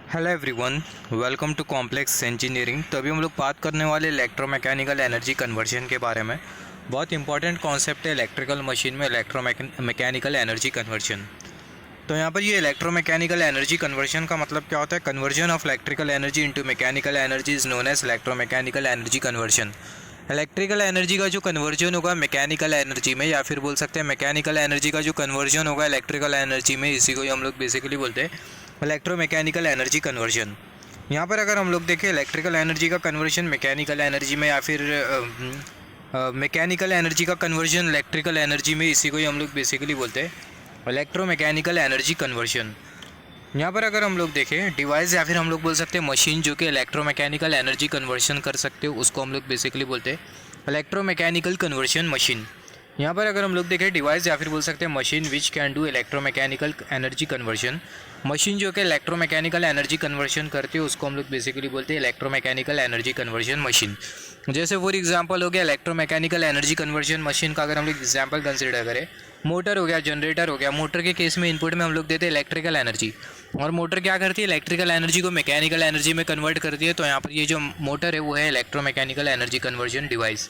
Hello everyone, welcome to complex engineering. तो अभी हम लोग बात करने वाले इलेक्ट्रोमैकेनिकल एनर्जी कन्वर्जन के बारे में। बहुत इंपॉर्टेंट कॉन्सेप्ट है इलेक्ट्रिकल मशीन में इलेक्ट्रोमैकेनिकल एनर्जी कन्वर्जन। तो यहाँ पर ये इलेक्ट्रोमैकेनिकल एनर्जी कन्वर्जन का मतलब क्या होता है? Conversion of electrical energy into mechanical energy is known as electromechanical energy conversion. Electrical energy का जो कन्वर्जन होगा मैकेनिकल एनर्जी में, या फिर बोल सकते हैं मैकेनिकल एनर्जी का जो कन्वर्जन होगा इलेक्ट्रिकल एनर्जी में, इसी को ही हम लोग बेसिकली बोलते हैं इलेक्ट्रोमैकेनिकल एनर्जी कन्वर्जन। यहाँ पर अगर हम लोग देखें इलेक्ट्रिकल एनर्जी का कन्वर्जन मैकेनिकल एनर्जी में, या फिर मैकेनिकल एनर्जी का कन्वर्जन इलेक्ट्रिकल एनर्जी में, इसी को ही हम लोग बेसिकली बोलते हैं इलेक्ट्रोमैकेनिकल एनर्जी कन्वर्जन। यहाँ पर अगर हम लोग देखें डिवाइस या फिर हम लोग बोल सकते हैं मशीन जो कि इलेक्ट्रोमैकेनिकल एनर्जी कन्वर्जन कर सकते हो, उसको हम लोग बेसिकली बोलते हैं इलेक्ट्रोमैकेनिकल कन्वर्जन मशीन। यहाँ पर अगर हम लोग देखें डिवाइस या फिर बोल सकते हैं machine which can do electromechanical energy conversion, machine जो कि इलेक्ट्रोमैकेनिकल एनर्जी कन्वर्जन करती है उसको हम लोग बेसिकली बोलते हैं इलेक्ट्रोमैकेनिकल एनर्जी कन्वर्जन मशीन। जैसे फॉर एग्जांपल हो गया इलेक्ट्रोमैकेनिकल एनर्जी कन्वर्जन मशीन का अगर हम लोग एग्जांपल कंसिडर करें, मोटर हो गया, जनरेटर हो गया। मोटर के केस में इनपुट में हम लोग देते हैं इलेक्ट्रिकल एनर्जी, और मोटर क्या करती है? इलेक्ट्रिकल एनर्जी को मैकेनिकल एनर्जी में कन्वर्ट करती है। तो यहाँ पर ये जो मोटर है वो है electromechanical energy conversion device.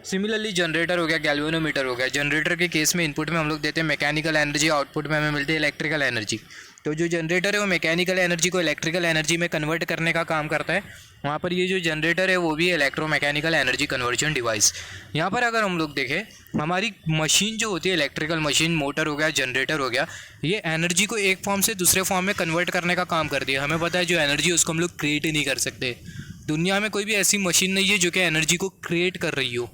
Similarly generator हो गया, गैल्वेनोमीटर हो गया। जनरेटर के केस में इनपुट में हम लोग देते हैं मैकेनिकल एनर्जी, आउटपुट में हमें मिलती है इलेक्ट्रिकल एनर्जी। तो जो जनरेटर है वो मैकेनिकल एनर्जी को इलेक्ट्रिकल एनर्जी में कन्वर्ट करने का काम करता है। वहाँ पर ये जो जनरेटर है वो भी है इलेक्ट्रोमैकेनिकल एनर्जी कन्वर्जन डिवाइस। यहाँ पर अगर हम लोग देखें हमारी मशीन जो होती है इलेक्ट्रिकल मशीन, मोटर हो गया, जनरेटर हो गया, ये एनर्जी को एक फॉर्म से दूसरे फॉर्म में कन्वर्ट करने का काम करती है। हमें पता है जो एनर्जी उसको हम लोग क्रिएट ही नहीं कर सकते। दुनिया में कोई भी ऐसी मशीन नहीं है जो कि एनर्जी को क्रिएट कर रही हो।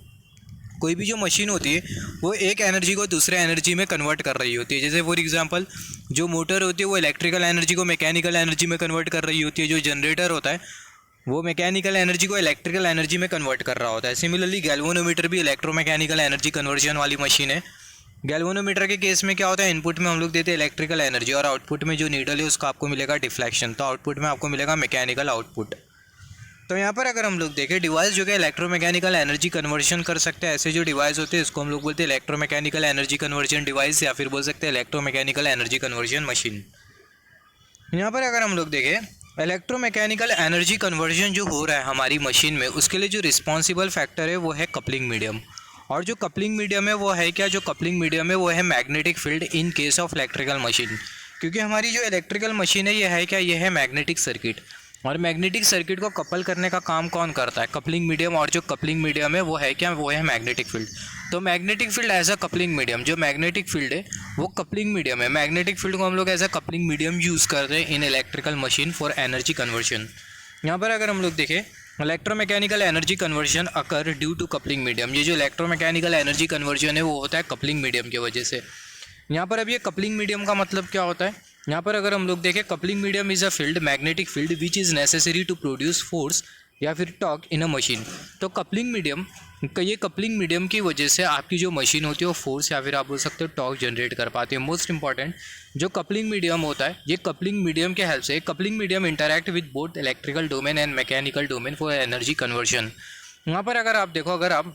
कोई भी जो मशीन होती है वो एक एनर्जी को दूसरे एनर्जी में कन्वर्ट कर रही होती है। जैसे फॉर एग्जांपल जो मोटर होती है वो इलेक्ट्रिकल एनर्जी को मैकेनिकल एनर्जी में कन्वर्ट कर रही होती है। जो जनरेटर होता है वो मैकेनिकल एनर्जी को इलेक्ट्रिकल एनर्जी में कन्वर्ट कर रहा होता है। सिमिलरली गैल्वेनोमीटर भी इलेक्ट्रोमैकेनिकल एनर्जी कन्वर्जन वाली मशीन है। गैल्वेनोमीटर के केस में क्या होता है? इनपुट में हम लोग देते हैं इलेक्ट्रिकल एनर्जी, और आउटपुट में जो नीडल है उसका आपको मिलेगा डिफ्लेक्शन। तो आउटपुट में आपको मिलेगा मैकेनिकल आउटपुट। तो यहाँ पर अगर हम लोग देखें डिवाइस जो कि इलेक्ट्रोमैकेनिकल एनर्जी कन्वर्जन कर सकते हैं, ऐसे जो डिवाइस होते हैं इसको हम लोग बोलते हैं इलेक्ट्रोमैकेनिकल एनर्जी कन्वर्जन डिवाइस, या फिर बोल सकते हैं इलेक्ट्रोमैकेनिकल एनर्जी कन्वर्जन मशीन। यहाँ पर अगर हम लोग देखें इलेक्ट्रोमैकेनिकल एनर्जी कन्वर्जन जो हो रहा है हमारी मशीन में, उसके लिए जो रिस्पॉन्सिबल फैक्टर है वो है कपलिंग मीडियम। और जो कपलिंग मीडियम है वो है क्या? जो कपलिंग मीडियम है वो है magnetic field in case of electrical machine. क्योंकि हमारी जो इलेक्ट्रिकल मशीन है ये है क्या? ये है मैग्नेटिक सर्किट। और मैग्नेटिक सर्किट को कपल करने का काम कौन करता है? Coupling medium. और जो कपलिंग मीडियम है वो है क्या? वो है मैग्नेटिक फील्ड। तो magnetic field as a coupling medium, जो मैग्नेटिक फील्ड है वो कपलिंग मीडियम है। मैग्नेटिक फील्ड को हम लोग as a coupling medium use करते हैं in electrical machine for energy conversion. यहाँ पर अगर हम लोग देखें electromechanical energy conversion occur due to coupling medium. ये जो इलेक्ट्रोमैकेनिकल एनर्जी कन्वर्जन है वो होता है कपलिंग मीडियम की वजह से। यहाँ पर अब ये कपलिंग मीडियम का मतलब क्या होता है? यहाँ पर अगर हम लोग देखें coupling medium is a field, magnetic field which is necessary to produce force या फिर टॉर्क इन अ मशीन। तो कपलिंग मीडियम ये कपलिंग मीडियम की वजह से आपकी जो मशीन होती है वो फोर्स या फिर आप बोल सकते हो टॉर्क जनरेट कर पाती है। मोस्ट इंपॉर्टेंट जो कपलिंग मीडियम होता है, ये कपलिंग मीडियम के हेल्प से coupling medium interact with both electrical domain and mechanical domain for energy conversion. यहाँ पर अगर आप देखो, अगर आप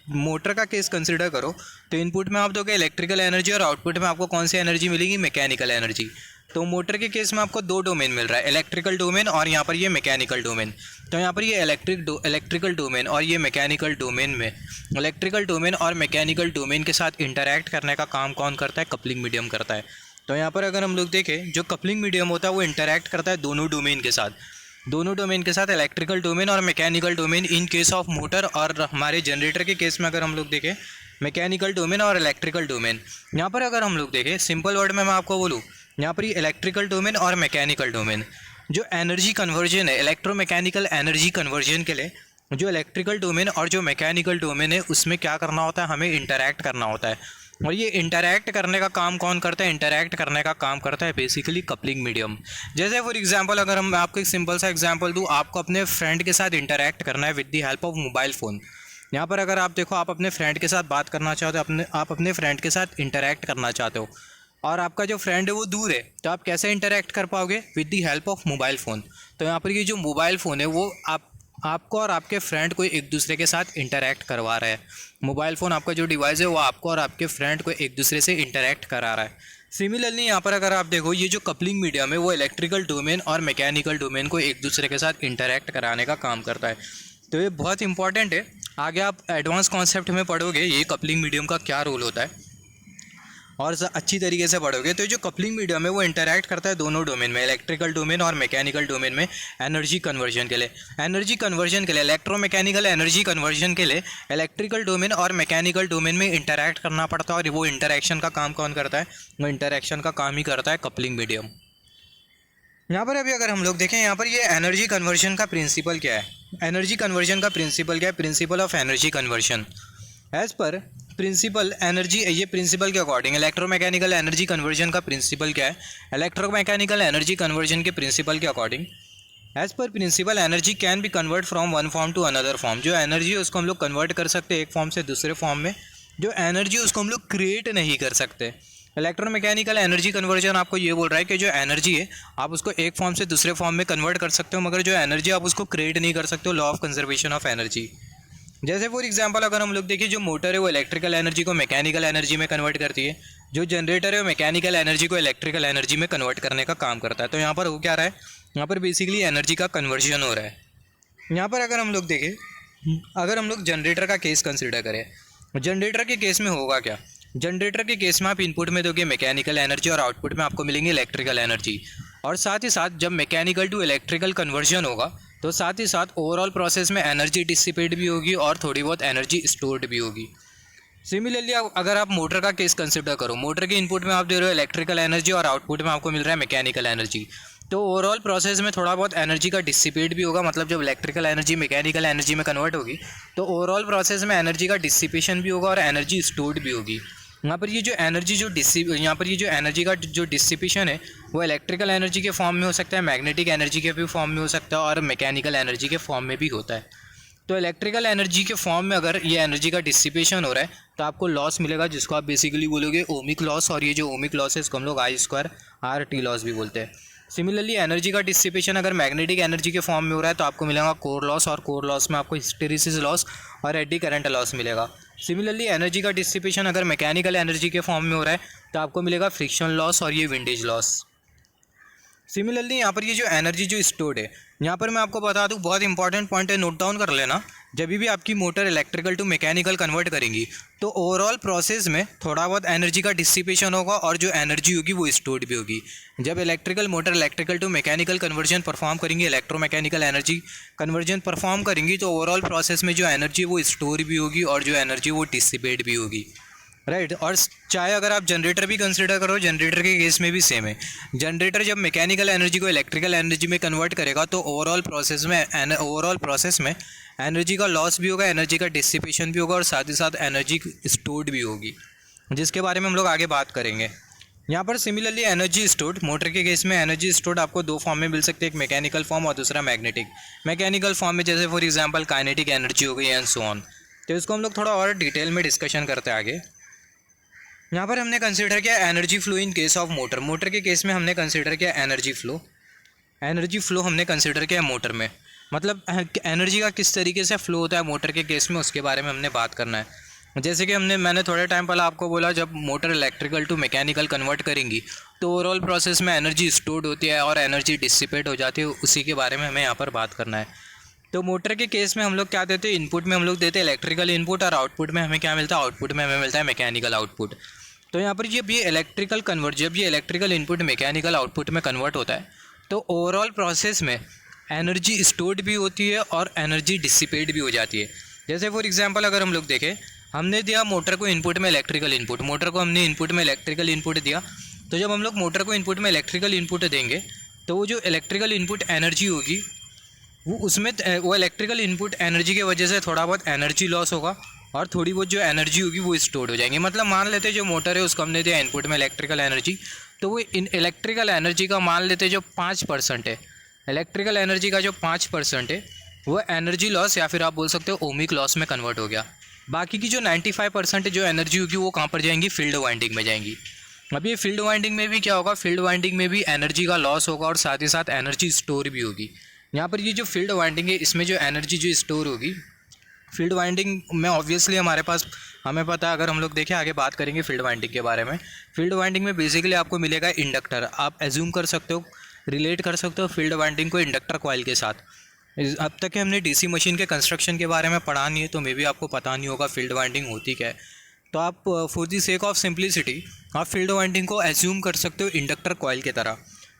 मोटर का केस कंसिडर करो तो इनपुट में आप दोगे इलेक्ट्रिकल एनर्जी और आउटपुट में आपको कौन सी एनर्जी मिलेगी? Mechanical energy. तो मोटर के केस में आपको दो डोमेन मिल रहा है, इलेक्ट्रिकल डोमेन और यहाँ पर ये मैकेनिकल डोमेन। तो यहाँ पर ये इलेक्ट्रिकल डोमेन और ये मैकेनिकल डोमेन में इलेक्ट्रिकल डोमेन और मैकेनिकल डोमेन के साथ इंटरैक्ट करने का काम कौन करता है? कपलिंग मीडियम करता है। तो यहाँ पर अगर हम लोग देखें जो कपलिंग मीडियम होता है वो इंटरैक्ट करता है दोनों डोमेन के साथ, इलेक्ट्रिकल डोमेन और mechanical domain in case of motor, और हमारे जनरेटर के केस में अगर हम लोग देखें मैकेनिकल डोमेन और इलेक्ट्रिकल डोमेन। यहाँ पर अगर हम लोग देखें सिंपल वर्ड में मैं आपको बोलूँ, यहाँ पर ये इलेक्ट्रिकल डोमेन और मैकेनिकल डोमेन जो एनर्जी कन्वर्जन है इलेक्ट्रोमैकेनिकल एनर्जी कन्वर्जन के लिए, जो इलेक्ट्रिकल डोमेन और जो मैकेनिकल डोमेन है उसमें क्या करना होता है? हमें इंटरैक्ट करना होता है। और ये इंटरैक्ट करने का काम कौन करता है? इंटरैक्ट करने का काम करता है बेसिकली कपलिंग मीडियम। जैसे फॉर एग्जांपल अगर हम आपको एक सिंपल सा एग्जांपल दूँ, आपको अपने फ्रेंड के साथ इंटरैक्ट करना है with the help of mobile phone. यहाँ पर अगर आप देखो, आप अपने फ्रेंड के साथ बात करना चाहते हो, आप अपने फ्रेंड के साथ इंटरैक्ट करना चाहते हो, और आपका जो फ्रेंड है वो दूर है, तो आप कैसे इंटरैक्ट कर पाओगे? With the help of mobile phone. तो यहाँ पर ये जो मोबाइल फ़ोन है वो आपको और आपके फ्रेंड को एक दूसरे के साथ इंटरैक्ट करवा रहा है। मोबाइल फ़ोन आपका जो डिवाइस है वो आपको और आपके फ्रेंड को एक दूसरे से इंटरैक्ट करा रहा है। सिमिलरली यहाँ पर अगर आप देखो ये जो कपलिंग मीडियम है वो इलेक्ट्रिकल डोमेन और मैकेनिकल डोमेन को एक दूसरे के साथ इंटरैक्ट कराने का काम करता है। तो ये बहुत इंपॉर्टेंट है, आगे आप एडवांस कॉन्सेप्ट में पढ़ोगे ये कपलिंग मीडियम का क्या रोल होता है और अच्छी तरीके से पढ़ोगे। तो जो कपलिंग मीडियम है वो इंटरैक्ट करता है दोनों डोमेन में, इलेक्ट्रिकल डोमेन और मैकेनिकल डोमेन में एनर्जी कन्वर्जन के लिए। एनर्जी कन्वर्जन के लिए इलेक्ट्रोमैकेनिकल एनर्जी कन्वर्जन के लिए इलेक्ट्रिकल डोमेन और मैकेनिकल डोमेन में इंटरैक्ट करना पड़ता है, और वो इंटरैक्शन का काम कौन करता है? वो इंटरैक्शन का काम ही करता है कपलिंग मीडियम। यहाँ पर अभी अगर हम लोग देखें यहाँ पर ये एनर्जी कन्वर्जन का प्रिंसिपल क्या है, एनर्जी कन्वर्जन का प्रिंसिपल क्या है? Principle of energy conversion as per principle energy, ये प्रिंसिपल के अकॉर्डिंग इलेक्ट्रोमैकेनिकल एनर्जी कन्वर्जन का प्रिंसिपल क्या है? इलेक्ट्रोमैकेनिकल एनर्जी कन्वर्जन के प्रिंसिपल के according as per principle energy can be convert from one form to another form. जो energy है उसको हम लोग कन्वर्ट कर सकते हैं एक फॉर्म से दूसरे फॉर्म में, जो एनर्जी उसको हम लोग क्रिएट नहीं कर सकते। इलेक्ट्रोमैकेनिकल एनर्जी कन्वर्जन आपको ये बोल रहा है कि जो एनर्जी है आप उसको एक फॉर्म से दूसरे फॉर्म में कन्वर्ट कर सकते हो, मगर जो एनर्जी आप उसको क्रिएट नहीं कर सकते हो, law of conservation of energy. जैसे फॉर एग्जांपल अगर हम लोग देखिए जो मोटर है वो इलेक्ट्रिकल एनर्जी को मैकेनिकल एनर्जी में कन्वर्ट करती है, जो जनरेटर है वो मैकेनिकल एनर्जी को इलेक्ट्रिकल एनर्जी में कन्वर्ट करने का काम करता है। तो यहाँ पर हो क्या रहा है? यहाँ पर बेसिकली एनर्जी का कन्वर्जन हो रहा है। यहाँ पर अगर हम लोग देखें, अगर हम लोग जनरेटर का केस कंसिडर करें, जनरेटर के केस में होगा क्या? जनरेटर के केस में आप इनपुट में दोगे मैकेनिकल एनर्जी और आउटपुट में आपको मिलेंगे इलेक्ट्रिकल एनर्जी, और साथ ही साथ जब मैकेनिकल टू इलेक्ट्रिकल कन्वर्जन होगा तो साथ ही साथ ओवरऑल प्रोसेस में एनर्जी डिसिपेट भी होगी और थोड़ी बहुत एनर्जी स्टोर्ड भी होगी। सिमिलरली अगर आप मोटर का केस कंसिडर करो, मोटर के इनपुट में आप दे रहे हो इलेक्ट्रिकल एनर्जी और आउटपुट में आपको मिल रहा है मैकेनिकल एनर्जी, तो ओवरऑल प्रोसेस में थोड़ा बहुत एनर्जी का डिसिपेट भी होगा, मतलब जब इलेक्ट्रिकल एनर्जी मैकेनिकल एनर्जी में कन्वर्ट होगी तो ओवरऑल प्रोसेस में एनर्जी का डिसिपेशन भी होगा और एनर्जी स्टोर्ड भी होगी। यहाँ पर ये जो एनर्जी यहाँ पर ये जो एनर्जी का जो डिसिपेशन है वो इलेक्ट्रिकल एनर्जी के फॉर्म में हो सकता है, मैग्नेटिक एनर्जी के भी फॉर्म में हो सकता है और मैकेनिकल एनर्जी के फॉर्म में भी होता है। तो इलेक्ट्रिकल एनर्जी के फॉर्म में अगर ये एनर्जी का डिसिपेशन हो रहा है तो आपको लॉस मिलेगा, जिसको आप बेसिकली बोलोगे ओमिक लॉस, और ये जो ओमिक लॉस है इसको हम लोग I²RT लॉस भी बोलते हैं। सिमिलरली एनर्जी का डिसिपेशन अगर मैग्नेटिक एनर्जी के फॉर्म में हो रहा है तो आपको मिलेगा कोर लॉस, और कोर लॉस में आपको हिस्टेरिसिस लॉस और एडी करंट लॉस मिलेगा। सिमिलरली एनर्जी का डिसिपेशन अगर मैकेनिकल एनर्जी के फॉर्म में हो रहा है तो आपको मिलेगा फ्रिक्शन लॉस और ये विंडेज लॉस। सिमिलरली यहाँ पर ये जो एनर्जी जो स्टोर्ड है, यहाँ पर मैं आपको बता दूँ बहुत इंपॉर्टेंट पॉइंट है, नोट डाउन कर लेना। जब भी आपकी motor electrical to mechanical convert करेंगी तो ओवरऑल प्रोसेस में थोड़ा बहुत एनर्जी का डिसिपेशन होगा और जो एनर्जी होगी वो स्टोर्ड भी होगी। जब electrical motor electrical to mechanical conversion perform करेंगी, इलेक्ट्रोमैकेनिकल एनर्जी कन्वर्जन परफॉर्म करेंगी, तो ओवरऑल प्रोसेस में जो एनर्जी वो स्टोर भी होगी और जो एनर्जी वो डिसिपेट भी होगी, राइट। और चाहे अगर आप जनरेटर भी कंसिडर करो, जनरेटर के केस में भी सेम है। जनरेटर जब मैकेनिकल एनर्जी को इलेक्ट्रिकल एनर्जी में कन्वर्ट करेगा तो ओवरऑल प्रोसेस में एनर्जी का लॉस भी होगा, एनर्जी का डिसिपेशन भी होगा और साथ ही साथ एनर्जी स्टोर्ड भी होगी, जिसके बारे में हम लोग आगे बात करेंगे। यहाँ पर सिमिलरली एनर्जी स्टोर्ड, मोटर के केस में एनर्जी स्टोर्ड आपको दो फॉर्म में मिल सकते हैं, एक मैकेनिकल फॉर्म और दूसरा मैग्नेटिक। मैकेनिकल फॉर्म में जैसे फॉर एग्जांपल काइनेटिक एनर्जी हो गई एंड सो ऑन। तो इसको हम लोग थोड़ा और डिटेल में डिस्कशन करते हैं आगे। यहाँ पर हमने कंसिडर किया energy flow in case of motor. Motor के केस में हमने कंसिडर किया एनर्जी फ्लो हमने कंसिडर किया मोटर में, मतलब एनर्जी का किस तरीके से फ्लो होता है मोटर के केस में, उसके बारे में हमने बात करना है। जैसे कि मैंने थोड़े टाइम पहले आपको बोला, जब motor electrical to mechanical convert करेंगी तो ओवरऑल प्रोसेस में एनर्जी स्टोर्ड होती है और एनर्जी डिसिपेट हो जाती है, उसी के बारे में हमें यहाँ पर बात करना है। तो मोटर के केस में हम लोग क्या देते हैं, इनपुट में हम लोग देते हैं इलेक्ट्रिकल इनपुट और आउटपुट में हमें क्या मिलता है, आउटपुट में हमें मिलता है मैकेनिकल आउटपुट। तो यहाँ पर जब ये इलेक्ट्रिकल इनपुट मैकेनिकल आउटपुट में कन्वर्ट होता है तो ओवरऑल प्रोसेस में एनर्जी स्टोर्ड भी होती है और एनर्जी डिसिपेट भी हो जाती है। जैसे फॉर एग्जांपल अगर हम लोग देखें, हमने दिया मोटर को इनपुट में इलेक्ट्रिकल इनपुट, मोटर को हमने इनपुट में इलेक्ट्रिकल इनपुट दिया, तो जब हम लोग मोटर को इनपुट में इलेक्ट्रिकल इनपुट देंगे तो वो जो इलेक्ट्रिकल इनपुट एनर्जी होगी वो इलेक्ट्रिकल इनपुट एनर्जी की वजह से थोड़ा बहुत एनर्जी लॉस होगा और थोड़ी बहुत जो एनर्जी होगी वो स्टोर्ड हो जाएंगी। मतलब मान लेते जो मोटर है उसको हमने दिया इनपुट में इलेक्ट्रिकल एनर्जी, तो वो इन इलेक्ट्रिकल एनर्जी का मान लेते जो 5% है, इलेक्ट्रिकल एनर्जी का जो 5% है वो एनर्जी लॉस या फिर आप बोल सकते हो ओमिक लॉस में कन्वर्ट हो गया। बाकी की जो 95% जो एनर्जी होगी वो कहाँ पर जाएंगी, फील्ड वाइंडिंग में जाएंगी। अब ये फील्ड वाइंडिंग में भी क्या होगा, फील्ड वाइंडिंग में भी एनर्जी का लॉस होगा और साथ ही साथ एनर्जी स्टोर भी होगी। यहाँ पर ये जो फील्ड वाइंडिंग है इसमें जो एनर्जी जो स्टोर होगी फील्ड वाइंडिंग में ऑब्वियसली हमारे पास हमें पता है, अगर हम लोग देखें आगे बात करेंगे फील्ड वाइंडिंग के बारे में। फील्ड वाइंडिंग में बेसिकली आपको मिलेगा इंडक्टर। आप एज्यूम कर सकते हो, रिलेट कर सकते हो फील्ड वाइंडिंग को इंडक्टर कॉइल के साथ। अब तक के हमने डीसी मशीन के कंस्ट्रक्शन के बारे में पढ़ा नहीं है, तो मे भी आपको पता नहीं होगा फील्ड वाइंडिंग होती क्या है। तो आप for the sake of simplicity आप फील्ड वाइंडिंग को एज्यूम कर सकते हो इंडक्टर कॉइल की तरह।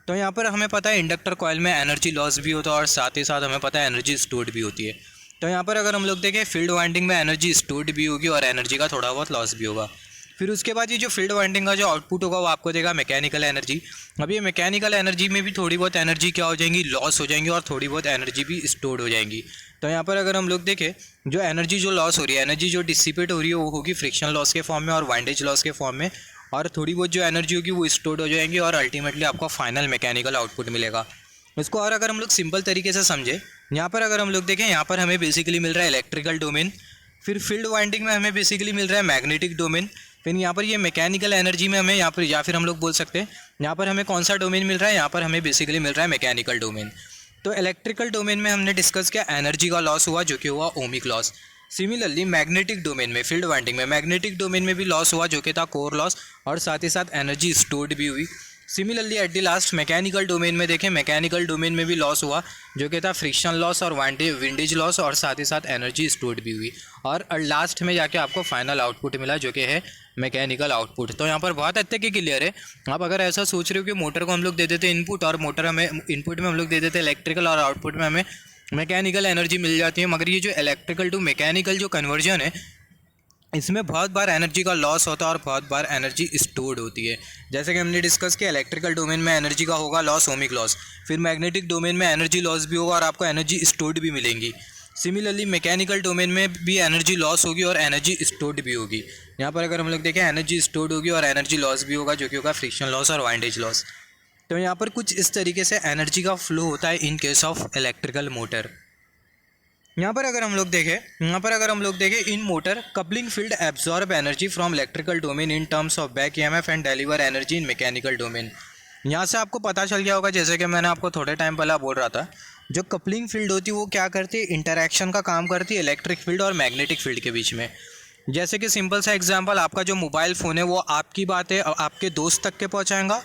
तो यहाँ पर हमें पता है इंडक्टर कॉइल में एनर्जी लॉस भी होता है और साथ ही साथ हमें पता है एनर्जी स्टोर्ड भी होती है। तो यहाँ पर अगर हम लोग देखें फील्ड वाइंडिंग में एनर्जी स्टोर्ड भी होगी और एनर्जी का थोड़ा बहुत लॉस भी होगा। फिर उसके बाद ये जो फील्ड वाइंडिंग का जो आउटपुट होगा वो आपको देगा मैकेनिकल एनर्जी। अब ये मैकेनिकल एनर्जी में भी थोड़ी बहुत एनर्जी क्या हो जाएंगी, लॉस हो जाएंगी, और थोड़ी बहुत एनर्जी भी स्टोर्ड हो जाएंगी। तो यहाँ पर अगर हम लोग देखें जो एनर्जी जो लॉस हो रही है, एनर्जी जो डिसिपेट हो रही है वो होगी फ्रिक्शन लॉस के फॉर्म में और वाइंडेज लॉस के फॉर्म में, और थोड़ी बहुत जो एनर्जी होगी वो स्टोर्ड हो जाएंगी और अल्टीमेटली आपको फाइनल मैकेनिकल आउटपुट मिलेगा। इसको और अगर हम लोग सिंपल तरीके से समझे, यहाँ पर अगर हम लोग देखें यहाँ पर हमें बेसिकली मिल रहा है इलेक्ट्रिकल डोमेन, फिर फील्ड वाइंडिंग में हमें बेसिकली मिल रहा है मैग्नेटिक डोमेन, फिर यहाँ पर ये मैकेनिकल एनर्जी में हमें यहाँ पर या फिर हम लोग बोल सकते हैं यहाँ पर हमें कौन सा डोमेन मिल रहा है, यहाँ पर हमें बेसिकली मिल रहा है मैकेनिकल डोमेन। तो इलेक्ट्रिकल डोमेन में हमने डिस्कस किया एनर्जी का लॉस हुआ जो कि हुआ ohmic loss. Similarly magnetic domain में फील्ड वाइंडिंग में मैग्नेटिक डोमेन में भी लॉस हुआ जो कि था कोर लॉस, और साथ ही साथ एनर्जी स्टोर्ड भी हुई। Similarly at the last mechanical domain में देखें, मैकेनिकल डोमेन में भी लॉस हुआ जो कि था फ्रिक्शन लॉस और विंडेज लॉस, और साथ ही साथ एनर्जी स्टोर्ड भी हुई, और लास्ट में जाके आपको फाइनल आउटपुट मिला जो कि है मैकेनिकल आउटपुट। तो यहाँ पर बहुत हद तक ही क्लियर है। आप अगर ऐसा सोच रहे हो कि मोटर को हम लोग दे देते इनपुट और मोटर हमें इनपुट में हम लोग दे देते इलेक्ट्रिकल और आउटपुट में हमें मैकेनिकल एनर्जी मिल जाती है, मगर ये जो इलेक्ट्रिकल टू मैकेनिकल जो कन्वर्जन है इसमें बहुत बार एनर्जी का लॉस होता है और बहुत बार एनर्जी स्टोर्ड होती है। जैसे कि हमने डिस्कस किया इलेक्ट्रिकल डोमेन में एनर्जी का होगा लॉस ओमिक लॉस, फिर मैग्नेटिक डोमेन में एनर्जी लॉस भी होगा और आपको एनर्जी स्टोर्ड भी मिलेंगी। सिमिलरली मैकेनिकल डोमेन में भी एनर्जी लॉस होगी और एनर्जी स्टोर्ड भी होगी। यहाँ पर अगर हम लोग देखें एनर्जी स्टोर्ड होगी और एनर्जी लॉस भी होगा जो कि होगा फ्रिक्शन लॉस और वाइंडेज लॉस। तो यहाँ पर कुछ इस तरीके से एनर्जी का फ्लो होता है in case of electrical motor. यहाँ पर अगर हम लोग देखें in motor coupling field absorb energy from electrical domain in terms of back EMF and deliver energy in mechanical domain. यहाँ से आपको पता चल गया होगा, जैसे कि मैंने आपको थोड़े टाइम पहले बोल रहा था, जो कपलिंग फील्ड होती है वो क्या करती है, इंटरैक्शन का काम करती है इलेक्ट्रिक फील्ड और मैग्नेटिक फील्ड के बीच में। जैसे कि सिंपल सा एग्जांपल, आपका जो मोबाइल फ़ोन है वो आपकी बातें आपके दोस्त तक के पहुंचाएगा,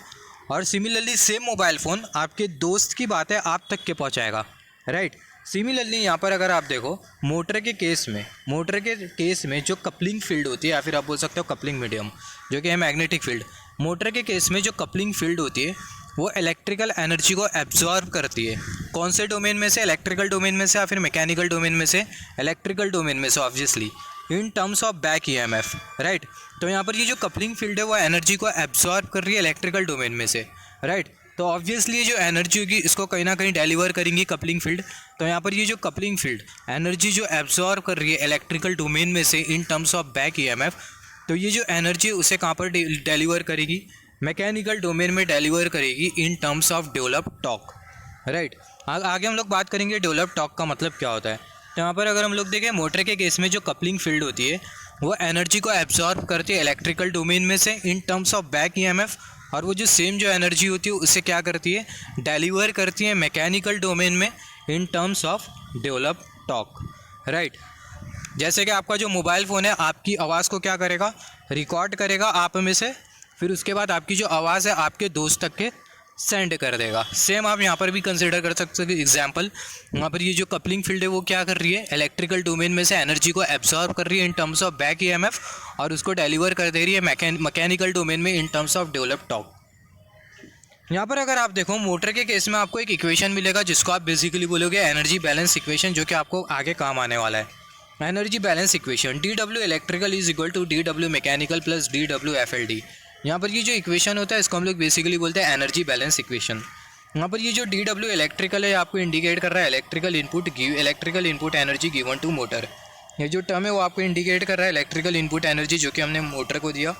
और सिमिलरली सेम मोबाइल फ़ोन आपके दोस्त की बातें आप तक के पहुंचाएगा, राइट। सिमिलरली यहाँ पर अगर आप देखो मोटर के केस में जो कपलिंग फील्ड होती है, या फिर आप बोल सकते हो कपलिंग मीडियम जो कि है मैग्नेटिक फील्ड, मोटर के केस में जो कपलिंग फील्ड होती है वो इलेक्ट्रिकल एनर्जी को एब्जॉर्ब करती है। कौन से डोमेन में से, इलेक्ट्रिकल डोमेन में से या फिर मैकेनिकल डोमेन में से, इलेक्ट्रिकल डोमेन में से obviously, in terms of back EMF, right. तो यहाँ पर ये जो कपलिंग फील्ड है वो एनर्जी को एब्जॉर्ब कर रही है इलेक्ट्रिकल डोमेन में से, राइट। तो ऑब्वियसली ये जो एनर्जी होगी इसको कहीं ना कहीं डिलीवर करेंगी कपलिंग फील्ड। तो यहाँ पर ये जो कपलिंग फील्ड एनर्जी जो एब्जॉर्ब कर रही है इलेक्ट्रिकल डोमेन में से इन टर्म्स ऑफ बैक ईएमएफ, तो ये जो एनर्जी है उसे कहाँ पर डिलीवर करेगी, मैकेनिकल डोमेन में डिलीवर करेगी इन terms of develop torque, right. आगे हम लोग बात करेंगे डेवलप टॉर्क का मतलब क्या होता है। तो यहाँ पर अगर हम लोग देखें मोटर के केस में जो कपलिंग फील्ड होती है वो एनर्जी को एब्जॉर्ब करती है इलेक्ट्रिकल डोमेन में से इन टर्म्स ऑफ बैक ईएमएफ, और वो जो सेम जो एनर्जी होती है उसे क्या करती है, डिलीवर करती है मैकेनिकल डोमेन में इन terms of develop torque, right. जैसे कि आपका जो मोबाइल फ़ोन है आपकी आवाज़ को क्या करेगा, रिकॉर्ड करेगा आप में से, फिर उसके बाद आपकी जो आवाज़ है आपके दोस्त तक के सेंड कर देगा। सेम आप यहाँ पर भी कंसिडर कर सकते हो एग्जांपल, वहाँ पर ये जो कपलिंग फील्ड है वो क्या कर रही है, इलेक्ट्रिकल डोमेन में से एनर्जी को एब्जॉर्ब कर रही है इन टर्म्स ऑफ बैक ईएमएफ, और उसको डिलीवर कर दे रही है मैकेनिकल डोमेन में इन टर्म्स ऑफ डेवलप टॉर्क। यहाँ पर अगर आप देखो मोटर के केस में आपको एक इक्वेशन मिलेगा जिसको आप बेसिकली बोलोगे एनर्जी बैलेंस इक्वेशन, जो कि आपको आगे काम आने वाला है। Energy balance equation DW electrical is equal to DW mechanical plus DW FLD। यहाँ पर ये जो इक्वेशन होता है इसको हम लोग बेसिकली बोलते हैं एनर्जी बैलेंस इक्वेशन। यहाँ पर ये जो DW इलेक्ट्रिकल है आपको इंडिकेट कर रहा है electrical input energy given to motor. ये जो टर्म है वो आपको इंडिकेट कर रहा है इलेक्ट्रिकल इनपुट एनर्जी जो कि हमने मोटर को दिया।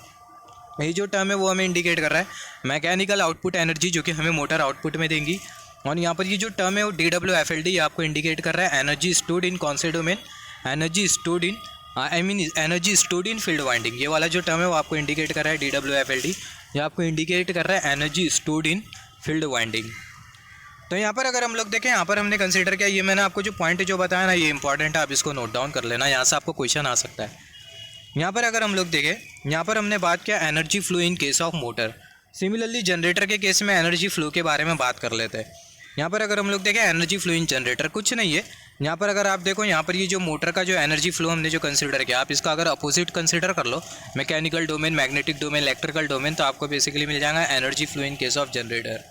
ये जो टर्म है वो हमें इंडिकेट कर रहा है मैकेनिकल आउटपुट एनर्जी जो कि हमें मोटर आउटपुट में देंगी। और यहाँ पर ये जो टर्म है वो DW FLD ये आपको इंडिकेट कर रहा है एनर्जी स्टोर्ड इन कौन से डोमेन, एनर्जी स्टोर्ड इन फील्ड वाइंडिंग। ये वाला जो टर्म है वो आपको इंडिकेट कर रहा है DW FLD, ये आपको इंडिकेट कर रहा है एनर्जी स्टोर्ड इन फील्ड वाइंडिंग। तो यहाँ पर अगर हम लोग देखें, यहाँ पर हमने कंसिडर किया, ये मैंने आपको जो पॉइंट जो बताया ना, ये इंपॉर्टेंट है, आप इसको नोट डाउन कर लेना, यहाँ से आपको क्वेश्चन आ सकता है। यहाँ पर अगर हम लोग देखें, यहाँ पर हमने बात किया energy flow in case of motor. Similarly generator के केस में एनर्जी फ्लो के बारे में बात कर लेते हैं। यहाँ पर अगर हम लोग देखें एनर्जी फ्लो इन जनरेटर, कुछ नहीं है यहाँ पर, अगर आप देखो यहाँ पर ये जो मोटर का जो एनर्जी फ्लो हमने जो कंसिडर किया, आप इसका अगर अपोजिट कंसिडर कर लो, mechanical domain, magnetic domain, electrical domain, तो आपको बेसिकली मिल जाएगा energy flow in case of generator.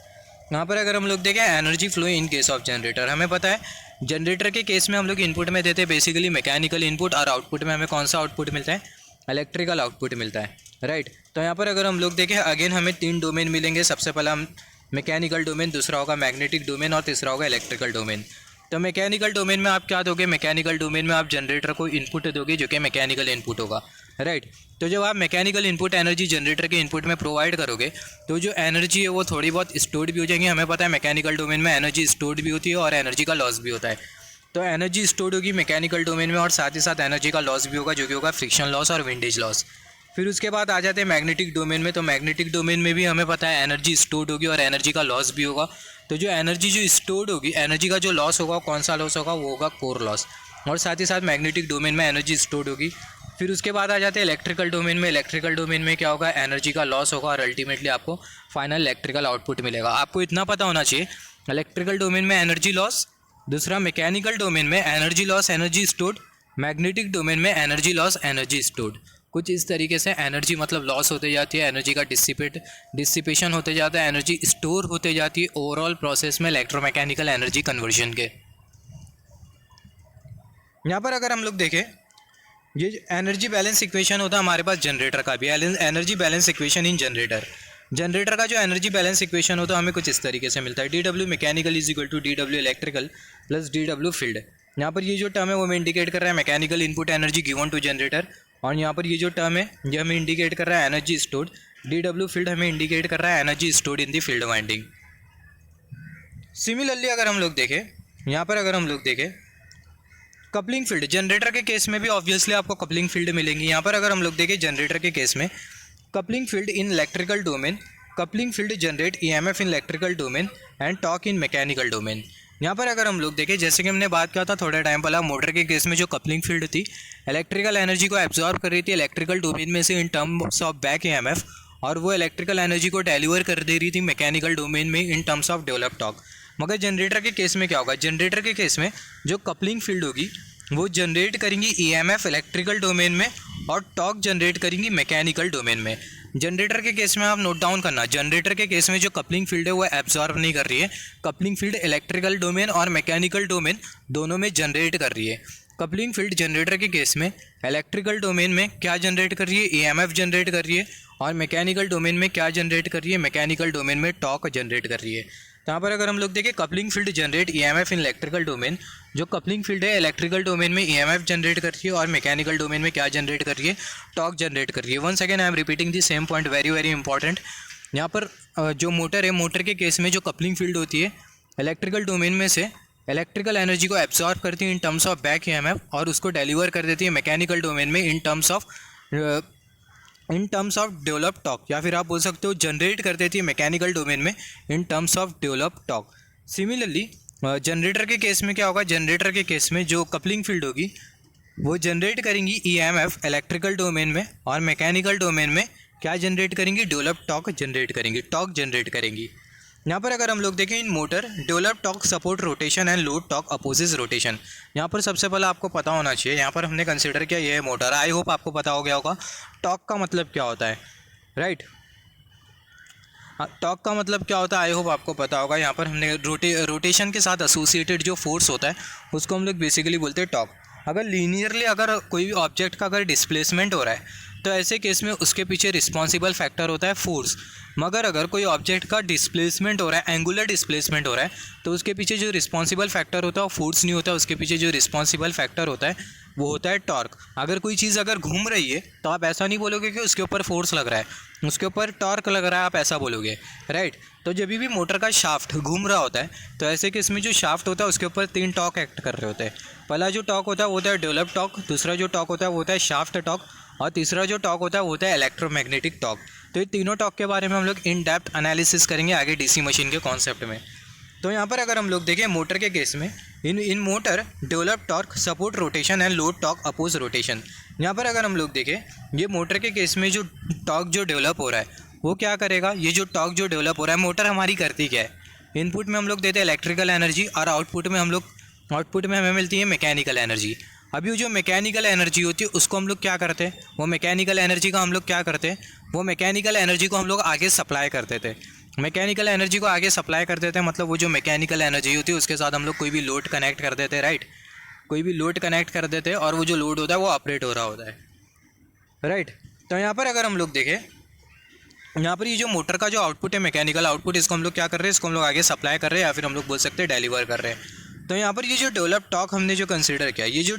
यहाँ पर अगर हम लोग देखें energy flow in case of generator, हमें पता है जनरेटर के केस में हम लोग इनपुट में देते हैं बेसिकली मैकेनिकल इनपुट, और आउटपुट में हमें कौन सा आउटपुट मिलता है, इलेक्ट्रिकल आउटपुट मिलता है, राइट। तो यहाँ पर अगर हम लोग देखें अगेन हमें 3 डोमेन मिलेंगे। सबसे पहला हम मैकेनिकल डोमेन, दूसरा होगा मैग्नेटिक डोमेन, और तीसरा होगा इलेक्ट्रिकल डोमेन। तो मैकेनिकल डोमेन में आप क्या दोगे, मैकेनिकल डोमेन में आप जनरेटर को इनपुट दोगे जो कि मैकेनिकल इनपुट होगा, राइट। तो जब आप मैकेनिकल इनपुट एनर्जी जनरेटर के इनपुट में प्रोवाइड करोगे तो जो एनर्जी है वो थोड़ी बहुत स्टोर्ड भी हो जाएंगी। हमें पता है मैकेनिकल डोमेन में एनर्जी स्टोर्ड भी होती है और एनर्जी का लॉस भी होता है। तो एनर्जी स्टोर्ड होगी मैकेनिकल डोमेन में, और साथ ही साथ एनर्जी का लॉस भी होगा जो कि होगा फ्रिक्शन लॉस और विंडेज लॉस। फिर उसके बाद आ जाते हैं मैग्नेटिक डोमेन में। तो मैग्नेटिक डोमेन में भी हमें पता है एनर्जी स्टोर्ड होगी और एनर्जी का लॉस भी होगा। तो जो एनर्जी जो स्टोर्ड होगी, एनर्जी का जो लॉस होगा, कौन सा लॉस होगा, वो होगा कोर लॉस, और साथ ही साथ मैग्नेटिक डोमेन में एनर्जी स्टोर्ड होगी। फिर उसके बाद आ जाते हैं इलेक्ट्रिकल डोमेन में। इलेक्ट्रिकल डोमेन में क्या होगा, एनर्जी का लॉस होगा और अल्टीमेटली आपको फाइनल इलेक्ट्रिकल आउटपुट मिलेगा। आपको इतना पता होना चाहिए, इलेक्ट्रिकल डोमेन में एनर्जी लॉस, दूसरा मैकेनिकल डोमेन में energy loss, energy stored, magnetic domain में एनर्जी लॉस, एनर्जी स्टोर्ड। कुछ इस तरीके से एनर्जी मतलब लॉस होते जाती है, एनर्जी का डिसिपेशन होते जाता है, एनर्जी स्टोर होते जाती है ओवरऑल प्रोसेस में इलेक्ट्रोमैकेनिकल एनर्जी कन्वर्जन के। यहाँ पर अगर हम लोग देखें, ये एनर्जी बैलेंस इक्वेशन होता है हमारे पास जनरेटर का भी, energy balance equation in generator. Generator का जो एनर्जी बैलेंस इक्वेशन होता है हमें कुछ इस तरीके से मिलता है, DW mechanical is equal to DW electrical plus DW field. यहाँ पर ये जो टर्म है वो हमें इंडिकेट कर रहा है mechanical input energy given to generator, और यहाँ पर ये जो टर्म है ये हमें इंडिकेट कर रहा है एनर्जी स्टोर्ड। DW फील्ड हमें इंडिकेट कर रहा है एनर्जी स्टोर्ड इन दी फील्ड वाइंडिंग। सिमिलरली अगर हम लोग देखें, यहाँ पर अगर हम लोग देखें कपलिंग फील्ड, जनरेटर के केस में भी ऑब्वियसली आपको कपलिंग फील्ड मिलेंगी। यहाँ पर अगर हम लोग देखें जनरेटर के केस में coupling field in electrical domain, coupling field generate EMF in electrical domain and torque in mechanical domain. यहाँ पर अगर हम लोग देखें, जैसे कि हमने बात किया था थोड़े टाइम पहले, मोटर के केस में जो कपलिंग फील्ड थी इलेक्ट्रिकल एनर्जी को एब्जॉर्ब कर रही थी इलेक्ट्रिकल डोमेन में से इन टर्म्स ऑफ बैक EMF, और वो इलेक्ट्रिकल एनर्जी को डिलीवर कर दे रही थी मैकेनिकल डोमेन में इन टर्म्स ऑफ डेवलप टॉर्क। मगर जनरेटर के केस में क्या होगा, जनरेटर के केस में जो कपलिंग फील्ड होगी वो जनरेट करेंगी EMF इलेक्ट्रिकल डोमेन में और टॉर्क जनरेट करेंगी मैकेनिकल डोमेन में। जनरेटर के केस में आप नोट डाउन करना, जनरेटर के केस में जो कपलिंग फील्ड है वो एब्जॉर्ब नहीं कर रही है, कपलिंग फील्ड इलेक्ट्रिकल डोमेन और मैकेनिकल डोमेन दोनों में जनरेट कर रही है। कपलिंग फील्ड जनरेटर के केस में इलेक्ट्रिकल डोमेन में क्या जनरेट कर रही है, EMF जनरेट कर रही है, और मैकेनिकल डोमेन में क्या जनरेट कर रही है, मैकेनिकल डोमेन में टॉर्क जनरेट कर रही है। तो यहाँ पर अगर हम लोग देखें coupling field generate EMF in electrical domain, जो कपलिंग फील्ड है इलेक्ट्रिकल डोमेन में EMF जनरेट कर रही है और मैकेनिकल डोमेन में क्या जनरेट कर रही है, टॉर्क जनरेट कर रही है। Once again I am repeating the same point, very very important. यहाँ पर जो मोटर है, मोटर के केस में जो कपलिंग फील्ड होती है इलेक्ट्रिकल डोमेन में से इलेक्ट्रिकल एनर्जी को एब्जॉर्ब करती है इन टर्म्स ऑफ बैक EMF और उसको डिलीवर कर देती है मैकेनिकल डोमेन में इन टर्म्स ऑफ डेवलप टॉर्क, या फिर आप बोल सकते हो जनरेट कर देती है मैकेनिकल डोमेन में इन terms of develop torque. Similarly generator के केस में क्या होगा, जनरेटर के केस में जो कपलिंग फील्ड होगी वो जनरेट करेंगी EMF इलेक्ट्रिकल डोमेन में और मैकेनिकल डोमेन में क्या जनरेट करेंगी, डेवलप टॉर्क जनरेट करेंगी, टॉर्क जनरेट करेंगी। यहाँ पर अगर हम लोग देखें in motor develop torque support rotation and load torque opposes rotation. यहाँ पर सबसे पहले आपको पता होना चाहिए, यहाँ पर हमने कंसिडर किया ये है मोटर, आई होप आपको पता हो गया होगा टॉर्क का मतलब क्या होता है, राइट। टॉर्क का मतलब क्या होता है आई होप आपको पता होगा। यहाँ पर हमने रोटेशन के साथ एसोसिएटेड जो फोर्स होता है उसको हम लोग बेसिकली बोलते हैं टॉर्क। अगर लीनियरली अगर कोई भी ऑब्जेक्ट का अगर डिस्प्लेसमेंट हो रहा है तो ऐसे केस में उसके पीछे रिस्पॉन्सिबल फैक्टर होता है फोर्स। मगर अगर कोई ऑब्जेक्ट का डिस्प्लेसमेंट हो रहा है, एंगुलर डिस्प्लेसमेंट हो रहा है, तो उसके पीछे जो रिस्पॉन्सिबल फैक्टर होता है वो फोर्स नहीं होता, उसके पीछे जो रिस्पॉन्सिबल फैक्टर होता है वो होता है टॉर्क। अगर कोई चीज़ अगर घूम रही है तो आप ऐसा नहीं बोलोगे कि उसके ऊपर फोर्स लग रहा है, उसके ऊपर टॉर्क लग रहा है, आप ऐसा बोलोगे, राइट। तो जब भी मोटर का शाफ्ट घूम रहा होता है तो ऐसे केस में जो शाफ्ट होता है उसके ऊपर 3 टॉर्क एक्ट कर रहे होते हैं। पहला जो टॉर्क होता है वो होता है डेवलप टॉर्क, दूसरा जो टॉर्क होता है वो होता है शाफ्ट टॉर्क, और तीसरा जो टॉर्क होता है वो होता है इलेक्ट्रोमैग्नेटिक टॉर्क। तो ये तीनों टॉर्क के बारे में हम लोग इन डेप्थ एनालिसिस करेंगे आगे DC मशीन के कॉन्सेप्ट में। तो यहाँ पर अगर हम लोग देखें मोटर के केस में, in motor develop torque support rotation and load torque oppose rotation. यहाँ पर अगर हम लोग देखें ये मोटर के केस में जो टॉर्क जो डेवलप हो रहा है वो क्या करेगा, ये जो टॉर्क जो डेवलप हो रहा है मोटर हमारी करती क्या है, इनपुट में हम लोग देते हैं इलेक्ट्रिकल एनर्जी और आउटपुट में हमें मिलती है मैकेनिकल एनर्जी। अभी जो मैकेनिकल एनर्जी होती है उसको हम लोग क्या करते हैं, वो मैकेनिकल एनर्जी का हम लोग क्या करते हैं, वो मैकेनिकल एनर्जी को हम लोग आगे सप्लाई करते थे। मैकेनिकल एनर्जी को आगे सप्लाई कर देते हैं मतलब वो जो मैकेनिकल एनर्जी होती है उसके साथ हम लोग कोई भी लोड कनेक्ट कर देते हैं, राइट, कोई भी लोड कनेक्ट कर देते हैं और वो जो लोड होता है वो ऑपरेट हो रहा होता है, राइट। तो यहाँ पर अगर हम लोग देखें, यहाँ पर ये जो मोटर का जो आउटपुट है मैकेनिकल आउटपुट, इसको हम लोग क्या कर रहे हैं, इसको हम लोग आगे सप्लाई कर रहे हैं या फिर हम लोग बोल सकते हैं डिलीवर कर रहे हैं। तो यहाँ पर ये जो डेवलप टॉर्क हमने जो कंसिडर किया, ये जो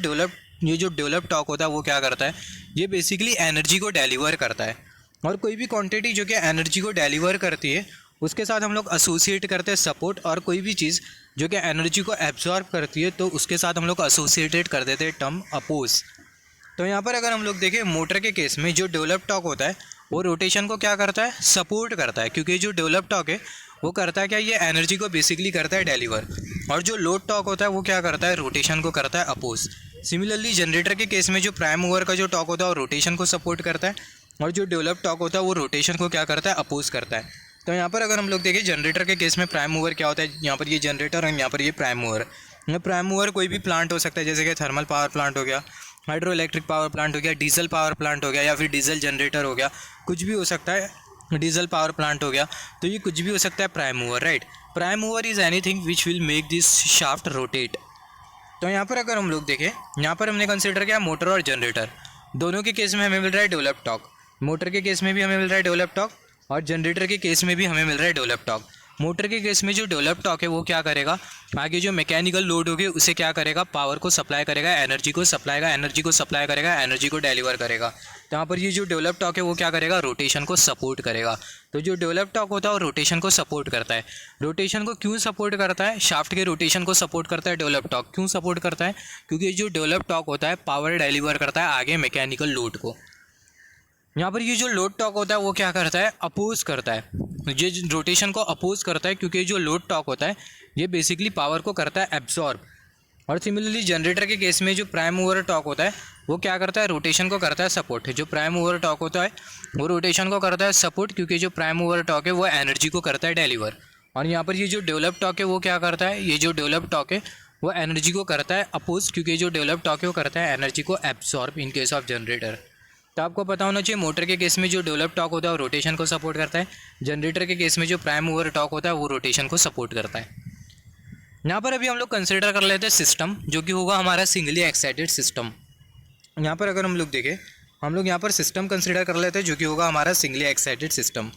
डेवलप टॉर्क होता है वो क्या करता है, ये बेसिकली एनर्जी को डिलीवर करता है। और कोई भी क्वांटिटी जो कि एनर्जी को डिलीवर करती है उसके साथ हम लोग एसोसिएट करते हैं सपोर्ट, और कोई भी चीज़ जो कि एनर्जी को एब्जॉर्ब करती है तो उसके साथ हम लोग एसोसिएटेड कर देते हैं टर्म अपोज। तो यहाँ पर अगर हम लोग देखें मोटर के केस में जो डेवलप टॉर्क होता है वो रोटेशन को क्या करता है, सपोर्ट करता है, क्योंकि जो डेवलप टॉर्क है वो करता है क्या, ये एनर्जी को बेसिकली करता है डिलीवर। और जो लोड टॉर्क होता है वो क्या करता है, रोटेशन को करता है अपोज। सिमिलरली जनरेटर के केस में जो प्राइम मूवर का जो टॉर्क होता है वो रोटेशन को सपोर्ट करता है और जो डेवलप टॉर्क होता है वो रोटेशन को क्या करता है, अपोज करता है। तो यहाँ पर अगर हम लोग देखें जनरेटर के केस में प्राइम मूवर क्या होता है, यहाँ पर ये जनरेटर और यहाँ पर ये प्राइम मूवर। प्राइम मूवर कोई भी प्लांट हो सकता है, जैसे कि थर्मल पावर प्लांट हो गया, हाइड्रो इलेक्ट्रिक पावर प्लांट हो गया, डीजल पावर प्लांट हो गया या फिर डीजल जनरेटर हो गया, कुछ भी हो सकता है, डीजल पावर प्लांट हो गया, तो ये कुछ भी हो सकता है prime mover, right. Prime mover is anything which will make this shaft rotate. तो यहाँ पर अगर हम लोग देखें, यहाँ पर हमने कंसिडर किया मोटर और जनरेटर, दोनों के केस में हमें मिल रहा है डेवलप टॉर्क। मोटर के केस में भी हमें मिल रहा है डेवलप टॉर्क और जनरेटर के केस में भी हमें मिल रहा है डेवलप टॉर्क। मोटर के केस में जो डेवलप टॉर्क है वो क्या करेगा, आगे जो मैकेनिकल लोड होगी उसे क्या करेगा, पावर को सप्लाई करेगा, एनर्जी को सप्लाई करेगा, एनर्जी को डिलीवर करेगा। तो यहाँ पर ये जो डेवलप टॉर्क है वो क्या करेगा, रोटेशन को सपोर्ट करेगा। तो जो डेवलप टॉर्क होता है वो रोटेशन को सपोर्ट करता है। रोटेशन को क्यों सपोर्ट करता है, शाफ्ट के रोटेशन को सपोर्ट करता है डेवलप टॉर्क। क्यों सपोर्ट करता है, क्योंकि जो डेवलप टॉर्क होता है पावर डिलीवर करता है आगे मैकेनिकल लोड को। यहाँ पर ये जो लोड टॉर्क होता है वो क्या करता है, अपोज करता है, ये रोटेशन को अपोज करता है, क्योंकि जो लोड टॉर्क होता है ये बेसिकली पावर को करता है एब्जॉर्ब। और सिमिलरली जनरेटर के केस में जो प्राइम मूवर टॉर्क होता है वो क्या करता है, रोटेशन को करता है सपोर्ट। जो प्राइम मूवर टॉर्क होता है वो रोटेशन को करता है सपोर्ट, क्योंकि जो प्राइम मूवर टॉर्क है वो एनर्जी को करता है डिलीवर। और यहाँ पर ये जो डेवलप टॉर्क है वो क्या करता है, ये जो डेवलप टॉर्क है वो एनर्जी को करता है अपोज, क्योंकि जो डेवलप टॉर्क है वो करता है एनर्जी को absorb in case of generator. तो आपको पता होना चाहिए मोटर के केस में जो डेवलप टॉर्क होता है वो रोटेशन को सपोर्ट करता है, जनरेटर के केस में जो प्राइम मूवर टॉर्क होता है वो रोटेशन को सपोर्ट करता है। यहाँ पर अभी हम लोग कंसिडर कर लेते हैं सिस्टम, जो कि होगा हमारा सिंगली एक्साइटेड सिस्टम। यहाँ पर अगर हम लोग देखें, हम लोग यहाँ पर सिस्टम कंसिडर कर लेते हैं जो कि होगा हमारा singly excited system.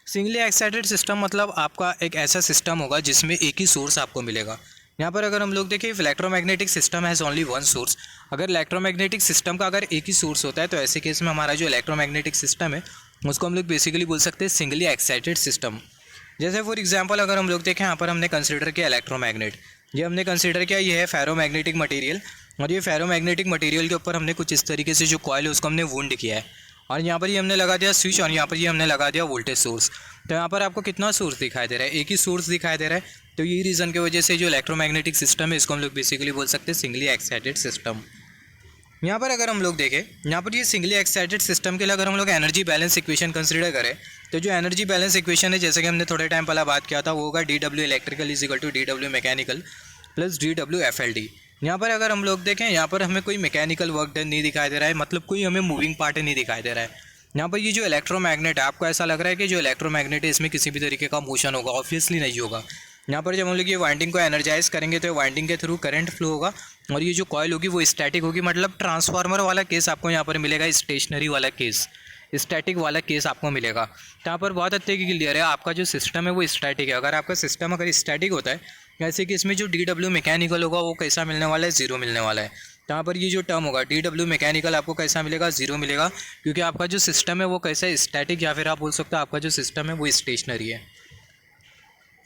Singly excited system मतलब आपका एक ऐसा सिस्टम होगा जिसमें एक ही सोर्स आपको मिलेगा। यहाँ पर अगर हम लोग देखें, electromagnetic system has only one source. अगर इलेक्ट्रोमैग्नेटिक सिस्टम का अगर एक ही सोर्स होता है तो ऐसे केस में हमारा जो इलेक्ट्रोमैग्नेटिक सिस्टम है उसको हम लोग बेसिकली बोल सकते हैं सिंगली एक्साइटेड सिस्टम। जैसे फॉर एग्जांपल अगर हम लोग देखें, यहाँ पर हमने कंसिडर किया इलेक्ट्रोमैग्नेट, ये हमने कंसिडर किया ये है फेरोमैग्नेटिक मटेरियल, और ये फेरोमैग्नेटिक मटेरियल के ऊपर हमने कुछ इस तरीके से जो कॉइल है उसको हमने वुंड किया है, और यहाँ पर ये हमने लगा दिया स्विच, और यहाँ पर ये हमने लगा दिया वोल्टेज सोर्स। तो यहाँ पर आपको कितना सोर्स दिखाई दे रहा है, एक ही सोर्स दिखाई दे रहा है। तो ये रीज़न की वजह से जो इलेक्ट्रोमैग्नेटिक सिस्टम है इसको हम लोग बेसिकली बोल सकते हैं सिंगली एक्साइटेड सिस्टम। यहाँ पर अगर हम लोग देखें, यहाँ पर ये सिंगली एक्साइटेड सिस्टम के लिए अगर हम लोग एनर्जी बैलेंस इक्वेशन कंसिडर करें तो जो एनर्जी बैलेंस इक्वेशन है, जैसे कि हमने थोड़े टाइम पहले बात किया था, वो होगा DW electrical is equal to DW mechanical plus DW FLD। यहाँ पर अगर हम लोग देखें, यहाँ पर हमें कोई मैकेनिकल वर्क डन नहीं दिखाई दे रहा है, मतलब कोई हमें मूविंग पार्ट नहीं दिखाई दे रहा है। यहाँ पर ये जो इलेक्ट्रोमैग्नेट है, आपको ऐसा लग रहा है कि जो इलेक्ट्रोमैग्नेट है इसमें किसी भी तरीके का मोशन होगा, ऑब्वियसली नहीं होगा। यहाँ पर जब हम लोग ये वाइंडिंग को एनर्जाइज करेंगे तो वाइंडिंग के थ्रू करंट फ्लो होगा, और ये जो कॉइल होगी वो स्टैटिक होगी, मतलब ट्रांसफार्मर वाला केस आपको यहाँ पर मिलेगा, स्टेशनरी वाला केस, स्टैटिक वाला केस आपको मिलेगा। तो यहाँ पर बहुत अच्छे की क्लियर है, आपका जो सिस्टम है वो स्टैटिक है। अगर आपका सिस्टम अगर स्टैटिक होता है ऐसे कि इसमें जो DW मैकेनिकल होगा वो कैसा मिलने वाला है, ज़ीरो मिलने वाला है। तो यहाँ पर ये जो टर्म होगा DW मैकेनिकल आपको कैसा मिलेगा, ज़ीरो मिलेगा, क्योंकि आपका जो सिस्टम है वो कैसा है, स्टैटिक, या फिर आप बोल सकते हो आपका जो सिस्टम है वो स्टेशनरी है।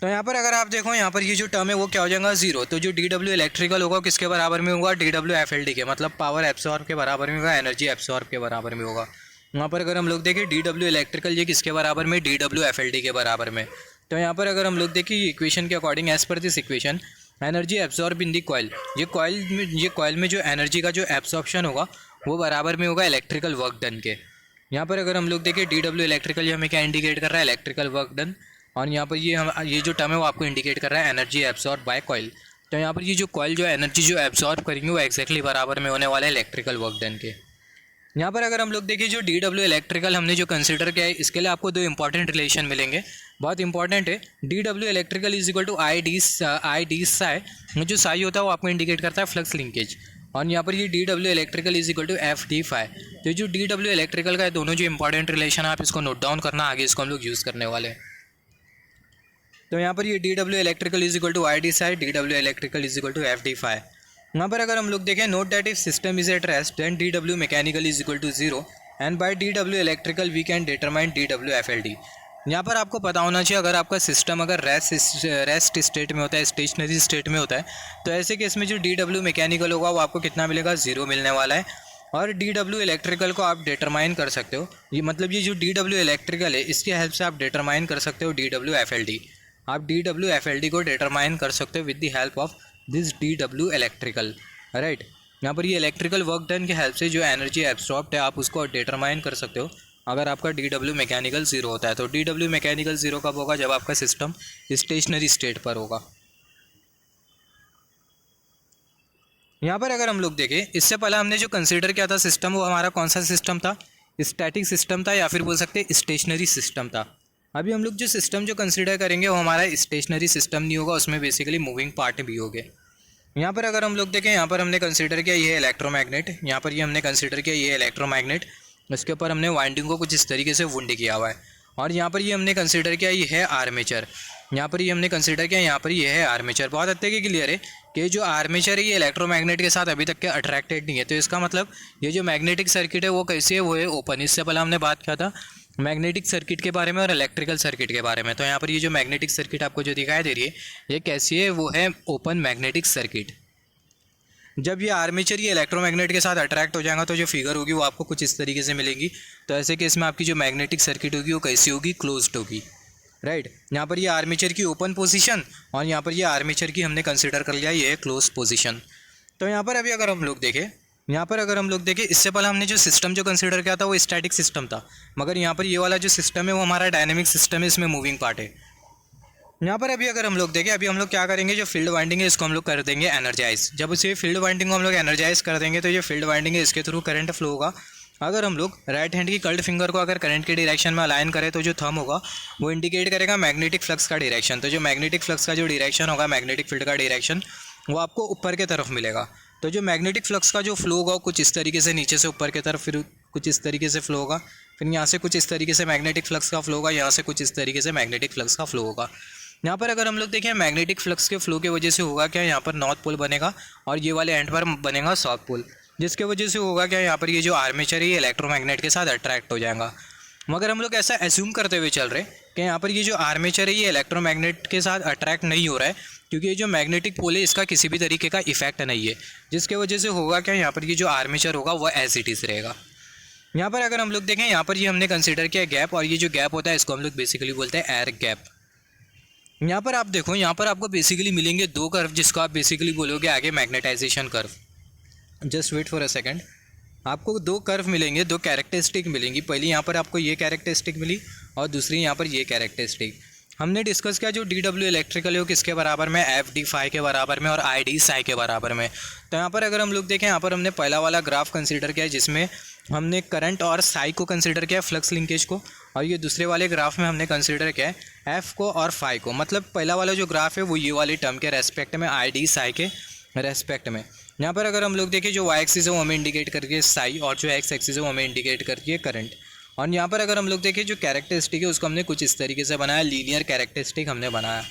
तो यहाँ पर अगर आप देखो, यहाँ पर ये जो टर्म है वो क्या हो जाएगा, ज़ीरो। तो जो DW इलेक्ट्रिकल होगा किसके बराबर में होगा, DW FLD के, मतलब पावर एब्सॉर्ब के बराबर में होगा, एनर्जी एब्सॉर्ब के बराबर में होगा। यहाँ पर अगर हम लोग देखें DW इलेक्ट्रिकल ये किसके बराबर में, DW FLD के बराबर में। तो यहाँ पर अगर हम लोग देखें ये इक्वेशन के according, as per this equation energy absorb in the coil, ये कॉइल में जो एनर्जी का जो एब्जॉर्प्शन होगा वो बराबर में होगा इलेक्ट्रिकल वर्क डन के। यहाँ पर अगर हम लोग देखें डी डब्ल्यू इलेक्ट्रिकल, ये हमें क्या इंडिकेट कर रहा है, इलेक्ट्रिकल वर्क डन। और यहाँ पर ये जो टर्म है वो आपको इंडिकेट कर रहा है एनर्जी एब्जॉर्ब बाय कॉइल। तो यहाँ पर ये जो कॉइल जो एनर्जी जो एब्जॉर्ब करेंगे वो एक्जैक्टली बराबर में होने वाला है इलेक्ट्रिकल वर्क डन के। यहाँ पर अगर हम लोग देखें जो डी डब्ल्यू इलेक्ट्रिकल हमने जो कंसिडर किया है, इसके लिए आपको दो इंपॉर्टेंट रिलेशन मिलेंगे, बहुत इंपॉर्टेंट है। D W electrical is equal to I D psi, जो साई होता है वो आपको इंडिकेट करता है फ्लक्स लिंकेज। और यहाँ पर ये D W electrical is equal to F D phi. तो जो डी डब्ल्यू इलेक्ट्रिकल का है, दोनों जो इंपॉर्टेंट रिलेशन है आप इसको नोट डाउन करना, आगे इसको हम लोग यूज़ करने वाले हैं। तो यहाँ पर ये D W electrical is equal to I D psi, D W electrical is equal to F D phi. यहाँ पर अगर हम लोग देखें, note that if system is at rest then D W mechanical is equal to zero and by D W electrical we can determine D W F L D. यहाँ पर आपको पता होना चाहिए, अगर आपका सिस्टम अगर रेस्ट स्टेट में होता है, स्टेशनरी स्टेट में होता है, तो ऐसे केस में जो डी डब्ल्यू मैकेनिकल होगा वो आपको कितना मिलेगा, जीरो मिलने वाला है। और डी डब्ल्यू इलेक्ट्रिकल को आप डिटरमाइन कर सकते हो, ये मतलब ये जो डी डब्ल्यू इलेक्ट्रिकल है इसकी हेल्प से आप डिटरमाइन कर सकते हो D W F L D. आप D W F L D को डिटरमाइन कर सकते हो with the help of this D W electrical, right. यहाँ पर ये इलेक्ट्रिकल वर्क डन के हेल्प से जो एनर्जी एब्सॉर्ब्ड है आप उसको डिटरमाइन कर सकते हो अगर आपका डी डब्ल्यू मैकेनिकल जीरो होता है। तो डी डब्ल्यू मैकेनिकल जीरो कब होगा, जब आपका सिस्टम स्टेशनरी स्टेट पर होगा। यहाँ पर अगर हम लोग देखें, इससे पहले हमने जो कंसीडर किया था सिस्टम, वो हमारा कौन सा सिस्टम था, स्टैटिक सिस्टम था या फिर बोल सकते हैं स्टेशनरी सिस्टम था। अभी हम लोग जो सिस्टम जो कंसीडर करेंगे वो हमारा स्टेशनरी सिस्टम नहीं होगा, उसमें बेसिकली मूविंग पार्ट भी होंगे। यहाँ पर अगर हम लोग देखें, यहाँ पर हमने कंसीडर किया ये इलेक्ट्रोमैग्नेट, यहाँ पर ये हमने कंसीडर किया ये इलेक्ट्रोमैग्नेट, इसके ऊपर हमने वाइंडिंग को कुछ इस तरीके से वुंड किया हुआ है। और यहाँ पर ये हमने कंसीडर किया ये है आर्मेचर, यहाँ पर ये हमने कंसीडर किया यहाँ पर ये है आर्मेचर। बहुत हद तक क्लियर है कि जो आर्मेचर है ये इलेक्ट्रोमैग्नेट के साथ अभी तक के अट्रैक्टेड नहीं है। तो इसका मतलब ये जो मैग्नेटिक सर्किट है वो कैसे है, वो है ओपन। इससे पहले हमने बात किया था मैग्नेटिक सर्किट के बारे में और इलेक्ट्रिकल सर्किट के बारे में। तो यहाँ पर ये जो मैग्नेटिक सर्किट आपको जो दिखाई दे रही है ये कैसी है, वो है ओपन मैग्नेटिक सर्किट। जब ये आर्मेचर ये इलेक्ट्रोमैग्नेट के साथ अट्रैक्ट हो जाएगा तो जो फिगर होगी वो आपको कुछ इस तरीके से मिलेगी। तो ऐसे केस में आपकी जो मैग्नेटिक सर्किट होगी वो कैसी होगी, क्लोज्ड होगी, राइट। यहाँ पर ये आर्मेचर की ओपन पोजीशन और यहाँ पर ये आर्मेचर की हमने कंसिडर कर लिया ये है क्लोज पोजीशन। तो यहाँ पर अभी अगर हम लोग देखें, यहाँ पर अगर हम लोग देखें, इससे पहले हमने जो सिस्टम जो कंसिडर किया था वो स्टैटिक सिस्टम था, मगर यहाँ पर ये वाला जो सिस्टम है वो हमारा डायनेमिक सिस्टम है, इसमें मूविंग पार्ट है। यहाँ पर अभी अगर हम लोग देखें, अभी हम लोग क्या करेंगे, जो फील्ड वाइंडिंग है इसको हम लोग कर देंगे एनर्जाइज। जब उसे फील्ड वाइंडिंग को हम लोग एनर्जाइज कर देंगे तो ये फील्ड वाइंडिंग है इसके थ्रू करंट फ्लो होगा। अगर हम लोग राइट हैंड की कर्ल्ड फिंगर को अगर करंट के डायरेक्शन में अलाइन करें तो जो थंब होगा वो इंडिकेट करेगा मैग्नेटिक फ्लक्स का डायरेक्शन। तो जो मैग्नेटिक फ्लक्स का जो डायरेक्शन होगा, मैग्नेटिक फील्ड का डायरेक्शन, वो आपको ऊपर की तरफ मिलेगा। तो जो मैग्नेटिक फ्लक्स का जो फ्लो होगा कुछ इस तरीके से नीचे से ऊपर की तरफ, फिर कुछ इस तरीके से फ्लो होगा, फिर यहाँ से कुछ इस तरीके से मैग्नेटिक फ्लक्स का फ्लो होगा, यहाँ से कुछ इस तरीके से मैग्नेटिक फ्लक्स का फ्लो होगा। यहाँ पर अगर हम लोग देखें मैग्नेटिक फ्लक्स के फ्लो की वजह से होगा क्या, यहाँ पर नॉर्थ पोल बनेगा और ये वाले एंड पर बनेगा साउथ पोल, जिसके वजह से होगा क्या, यहाँ पर ये जो आर्मेचर है ये इलेक्ट्रोमैग्नेट के साथ अट्रैक्ट हो जाएगा। मगर हम लोग ऐसा एज्यूम करते हुए चल रहे कि यहाँ पर ये जो आर्मेचर है ये इलेक्ट्रोमैग्नेट के साथ अट्रैक्ट नहीं हो रहा है, क्योंकि ये जो मैग्नेटिक पोल है इसका किसी भी तरीके का इफेक्ट नहीं है, जिसके वजह से होगा क्या, यहाँ पर ये जो आर्मेचर होगा वो एज इट इज़ रहेगा। यहाँ पर अगर हम लोग देखें, यहाँ पर ये हमने कंसिडर किया गैप, और ये जो गैप होता है इसको हम लोग बेसिकली बोलते हैं एयर गैप। यहाँ पर आप देखो, यहाँ पर आपको बेसिकली मिलेंगे दो कर्व, जिसको आप बेसिकली बोलोगे आगे magnetization curve. Just wait for a second, आपको दो कर्व मिलेंगे, दो कैरेक्टरिस्टिक मिलेंगी। पहली यहाँ पर आपको ये कैरेक्टरिस्टिक मिली और दूसरी यहाँ पर ये कैरेक्टरिस्टिक। हमने डिस्कस किया जो डी डब्ल्यू इलेक्ट्रिकल है वो किसके बराबर में, एफ डी फाई के बराबर में और आई डी साई के बराबर में। तो यहाँ पर अगर हम लोग देखें, यहाँ पर हमने पहला वाला ग्राफ कंसीडर किया जिसमें हमने करंट और साई को कंसीडर किया, फ्लक्स लिंकेज को, और ये दूसरे वाले ग्राफ में हमने कंसीडर किया है एफ को और फाई को। मतलब पहला वाला जो ग्राफ है वो ये वाली टर्म के रेस्पेक्ट में, आई डी साई के रेस्पेक्ट में। यहाँ पर अगर हम लोग देखें, जो वाई एक्सिस है वो हमें इंडिकेट करके साई और जो एक्स एक्सिस है वो हमें इंडिकेट करके करंट। और यहाँ पर अगर हम लोग देखें, जो कैरेक्टरिस्टिक है उसको हमने कुछ इस तरीके से बनाया, लीनियर कैरेक्टरिस्टिक हमने बनाया।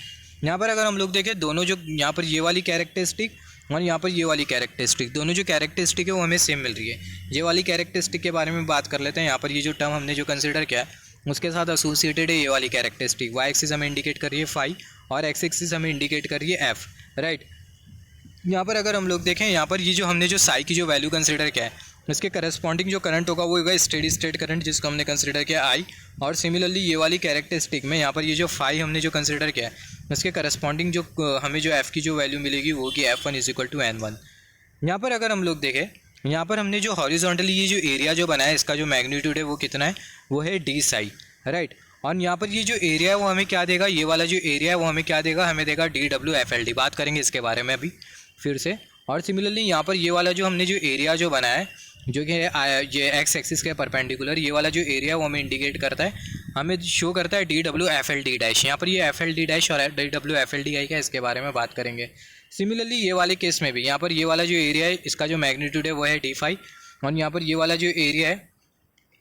यहाँ पर अगर हम लोग देखें, दोनों जो यहाँ पर ये वाली कैरेक्टरिस्टिक और यहाँ पर ये वाली कैरेक्टरिस्टिक, दोनों जो कैरेक्टरिस्टिक है वो हमें सेम मिल रही है। ये वाली कैरेक्टरिस्टिक के बारे में बात कर लेते हैं। यहाँ पर ये जो टर्म हमने जो कंसिडर किया है उसके साथ एसोसिएटेड है ये वाली कैरेक्टरिस्टिक। वाई एक्सिस हमें इंडिकेट कर रही है फाई और एक्स एक्सिस हमें इंडिकेट कर रही है एफ, राइट। यहाँ पर अगर हम लोग देखें, यहाँ पर ये जो हमने जो साई की जो वैल्यू कंसिडर किया है, इसके करस्पॉन्डिंग जो करंट होगा वो होगा स्टेडी स्टेट करंट, जिसको हमने कंसिडर किया आई। और सिमिलरली ये वाली कैरेक्टरिस्टिक में यहाँ पर ये जो फाई हमने जो कंसिडर किया है, इसके करस्पॉन्डिंग जो हमें जो एफ़ की जो वैल्यू मिलेगी वो होगी F1 = N1। यहाँ पर अगर हम लोग देखें, यहाँ पर हमने जो हॉरिजॉन्टली ये जो एरिया जो बनाया है, इसका जो मैग्नीट्यूड है वो कितना है, वो है डी साई, राइट। और यहाँ पर ये जो एरिया है वो हमें क्या देगा, ये वाला जो एरिया है वो हमें क्या देगा, हमें देगा DWFLD। बात करेंगे इसके बारे में अभी फिर से। और सिमिलरली यहाँ पर ये वाला जो हमने जो एरिया जो बनाया है, जो कि ये एक्स एक्सिस के परपेंडिकुलर, ये वाला जो एरिया वो हमें इंडिकेट करता है, हमें शो करता है DWFLD डैश। यहाँ पर ये FLD डैश और DWFLD आई क्या, इसके बारे में बात करेंगे। सिमिलरली ये वाले केस में भी यहाँ पर ये वाला जो एरिया है, इसका जो मैग्नीट्यूड है वो है D5। और यहाँ पर ये वाला जो एरिया है,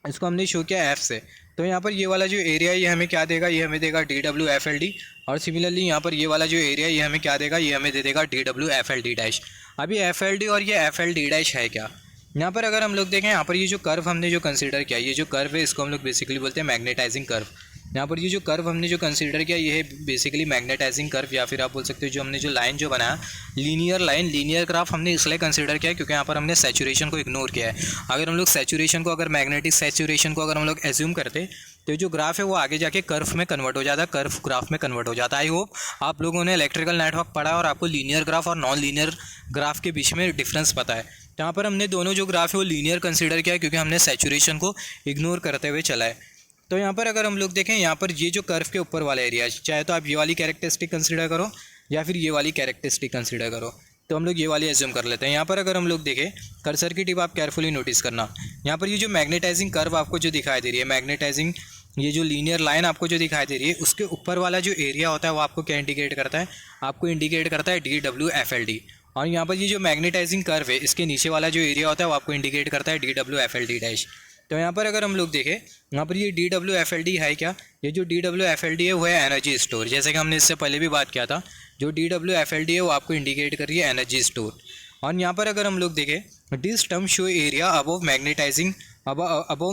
इसको हमने शो किया F से, तो यहाँ पर ये वाला जो एरिया है ये हमें क्या देगा, ये हमें देगा DWFLD। और सिमिलरली यहाँ पर ये वाला जो एरिया है ये हमें क्या देगा, ये हमें दे देगा DWFLD डैश। अभी FLD और ये FLD डैश है क्या, यहाँ पर अगर हम लोग देखें, यहाँ पर ये जो कर्व हमने जो कंसीडर किया, ये जो कर्व है इसको हम लोग बेसिकली बोलते हैं मैग्नेटाइजिंग कर्व। यहाँ पर ये जो कर्व हमने जो कंसीडर किया ये है बेसिकली मैग्नेटाइजिंग कर्व, या फिर आप बोल सकते हो जो हमने जो लाइन जो बनाया लीनियर लाइन, लीनियर ग्राफ हमने इसलिए कंसीडर किया क्योंकि यहाँ पर हमने सैचुरेशन को इग्नोर किया है। अगर हम लोग सैचुरेशन को, अगर मैग्नेटिक सैचुरेशन को अगर हम लोग एज्यूम करते तो जो ग्राफ है वो आगे जाके कर्व में कन्वर्ट हो जाता, कर्व ग्राफ में कन्वर्ट हो जाता। आई होप आप लोगों ने इलेक्ट्रिकल नेटवर्क पढ़ा और आपको लीनियर ग्राफ और नॉन लीनियर ग्राफ के बीच में डिफरेंस पता है। यहाँ पर हमने दोनों जो ग्राफ है वो लीनियर कंसीडर किया क्योंकि हमने सैचुरेशन को इग्नोर करते हुए चला है। तो यहाँ पर अगर हम लोग देखें, यहाँ पर ये जो कर्व के ऊपर वाला एरिया, चाहे तो आप ये वाली कैरेक्टरिस्टिक कंसीडर करो या फिर ये वाली कैरेक्टरिस्टिक कंसीडर करो, तो हम लोग ये वाली एज्यूम कर लेते हैं। यहाँ पर अगर हम लोग देखें, कर्सर की टिप आप केयरफुली नोटिस करना, यहाँ पर ये जो मैग्नेटाइजिंग कर्व आपको जो दिखाई दे रही है, मैग्नेटाइजिंग ये जो लीनियर लाइन आपको जो दिखाई दे रही है, उसके ऊपर वाला जो एरिया होता है वो आपको क्या इंडिकेट करता है, आपको इंडिकेट करता है DWFLD। और यहाँ पर ये जो मैग्नेटाइजिंग कर्व है इसके नीचे वाला जो एरिया होता है वो आपको इंडिकेट करता है DWFLD डैश। तो यहाँ पर अगर हम लोग देखें, यहाँ पर ये DWFLD है क्या, ये जो DWFLD है वो है एनर्जी स्टोर। जैसे कि हमने इससे पहले भी बात किया था, जो DWFLD है वो आपको इंडिकेट कर रही है एनर्जी स्टोर। और यहाँ पर अगर हम लोग देखें, this term show area above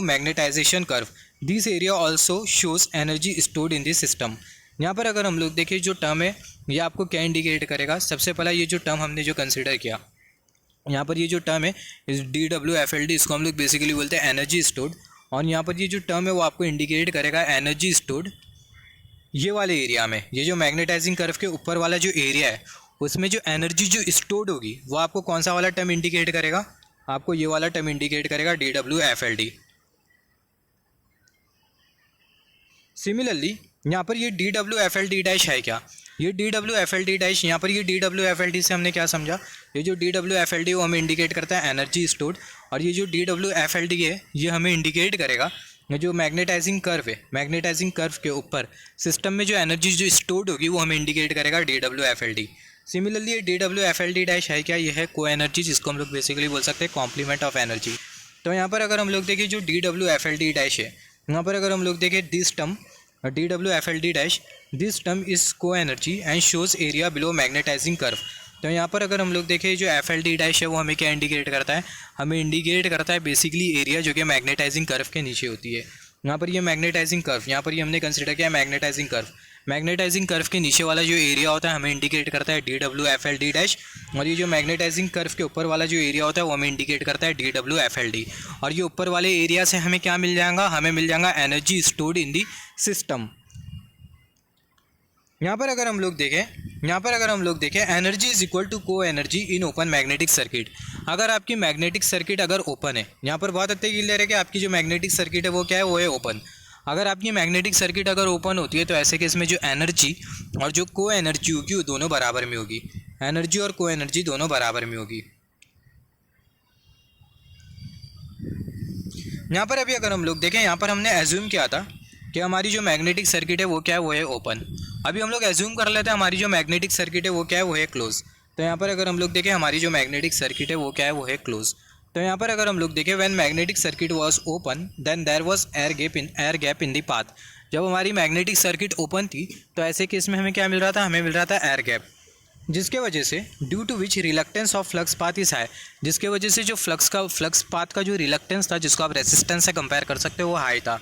magnetization curve, this area also shows energy stored in this system. यहाँ पर अगर हम लोग देखें, जो टर्म है ये आपको क्या इंडिकेट करेगा, सबसे पहला ये जो टर्म हमने जो कंसिडर किया, यहाँ पर ये जो टर्म है इस DWFLD, इसको हम लोग बेसिकली बोलते हैं एनर्जी स्टोर्ड। और यहाँ पर ये जो टर्म है वो आपको इंडिकेट करेगा एनर्जी स्टोर्ड ये वाले एरिया में। ये जो मैग्नेटाइजिंग कर्व के ऊपर वाला जो एरिया है उसमें जो एनर्जी जो स्टोर्ड होगी वो आपको कौन सा वाला टर्म इंडिकेट करेगा, आपको ये वाला टर्म इंडिकेट करेगा DWFLD। सिमिलरली यहाँ पर ये DWFLD डैश है क्या, ये DWFLD डैश, यहाँ पर ये DWFLD से हमने क्या समझा, ये जो DWFLD वो हमें इंडिकेट करता है एनर्जी स्टोर्ड। और ये जो DWFLD है ये हमें इंडिकेट करेगा जो मैग्नेटाइजिंग कर्व है, मैग्नेटाइजिंग कर्व के ऊपर सिस्टम में जो एनर्जी जो स्टोर्ड होगी वो हमें इंडिकेट करेगा DWFLD। सिमिलरली ये DWFLD डैश है क्या, ये है को एनर्जी, जिसको हम लोग बेसिकली बोल सकते हैं कॉम्प्लीमेंट ऑफ एनर्जी। तो यहाँ पर अगर हम लोग देखें, जो DWFLD डैश है, यहाँ पर अगर हम लोग देखें this term DWFLD dash, this term is को energy and shows area below magnetising curve. तो यहाँ पर अगर हम लोग देखें, जो FLD डैश है वो हमें क्या इंडिकेट करता है, हमें इंडिकेट करता है बेसिकली एरिया जो कि मैग्नेटाइजिंग कर्व के नीचे होती है। यहाँ पर ये मैग्नेटाइजिंग कर्व, यहाँ पर ये हमने कंसिडर किया मैग्नेटाइजिंग कर्व, मैग्नेटाइजिंग कर्व के नीचे वाला जो एरिया होता है हमें इंडिकेट करता है DWFLD डैश। और ये जो मैग्नेटाइजिंग कर्व के ऊपर वाला जो एरिया होता है वो हमें इंडिकेट करता है DWFLD। और ये ऊपर वाले एरिया से हमें क्या मिल जाएगा, हमें मिल जाएगा energy stored in the system. यहाँ पर अगर हम लोग देखें, एनर्जी इज इक्वल टू को energy in open magnetic circuit. अगर आपकी मैग्नेटिक सर्किट अगर ओपन है, यहाँ पर बहुत अच्छे क्लियर है कि आपकी जो मैग्नेटिक सर्किट है वो क्या है, वो है ओपन। अगर आपकी मैग्नेटिक सर्किट अगर ओपन होती है तो ऐसे केस में जो एनर्जी और जो को एनर्जी होगी वो दोनों बराबर में होगी, एनर्जी और को एनर्जी दोनों बराबर में होगी। यहाँ पर अभी अगर हम लोग देखें, यहाँ पर हमने एज्यूम किया था कि हमारी जो मैग्नेटिक सर्किट है वो क्या है, वो है ओपन। अभी हम लोग एज्यूम कर लेते हैं हमारी जो मैग्नेटिक सर्किट है वो क्या है, वो है क्लोज। तो यहाँ पर अगर हम लोग देखें, हमारी जो मैग्नेटिक सर्किट है वो क्या है, वो है क्लोज। तो यहाँ पर अगर हम लोग देखें, when magnetic circuit was open then there was air gap in the path. जब हमारी मैग्नेटिक सर्किट ओपन थी तो ऐसे केस में हमें क्या मिल रहा था, हमें मिल रहा था एयर गैप, जिसके वजह से due to which reluctance of flux path is high, जिसके वजह से जो फ्लक्स पाथ का जो रिलक्टेंस था, जिसको आप रेसिस्टेंस से कंपेयर कर सकते हो, वो हाई था।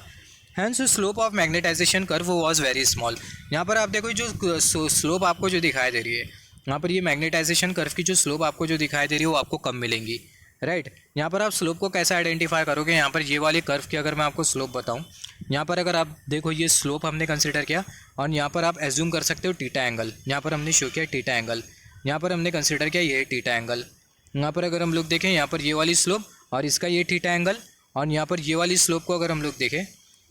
Hence slope of magnetization curve was very small. यहाँ पर आप देखो जो स्लोप आपको जो दिखाई दे रही है यहाँ पर ये मैग्नेटाइजेशन कर्व की जो स्लोप आपको जो दिखाई दे रही है वो आपको कम मिलेंगी, राइट। यहाँ पर आप स्लोप को कैसे आइडेंटिफाई करोगे, यहाँ पर ये वाली कर्व की अगर मैं आपको स्लोप बताऊँ, यहाँ पर अगर आप देखो ये स्लोप हमने कंसिडर किया और यहाँ पर आप एज्यूम कर सकते हो टीटा एंगल, यहाँ पर हमने शो किया टीटा एंगल, यहाँ पर हमने कंसिडर किया ये टीटा एंगल। यहाँ पर अगर हम लोग देखें यहाँ पर ये वाली स्लोप और इसका ये टीटा एंगल, और यहाँ पर ये वाली स्लोप को अगर हम लोग देखें,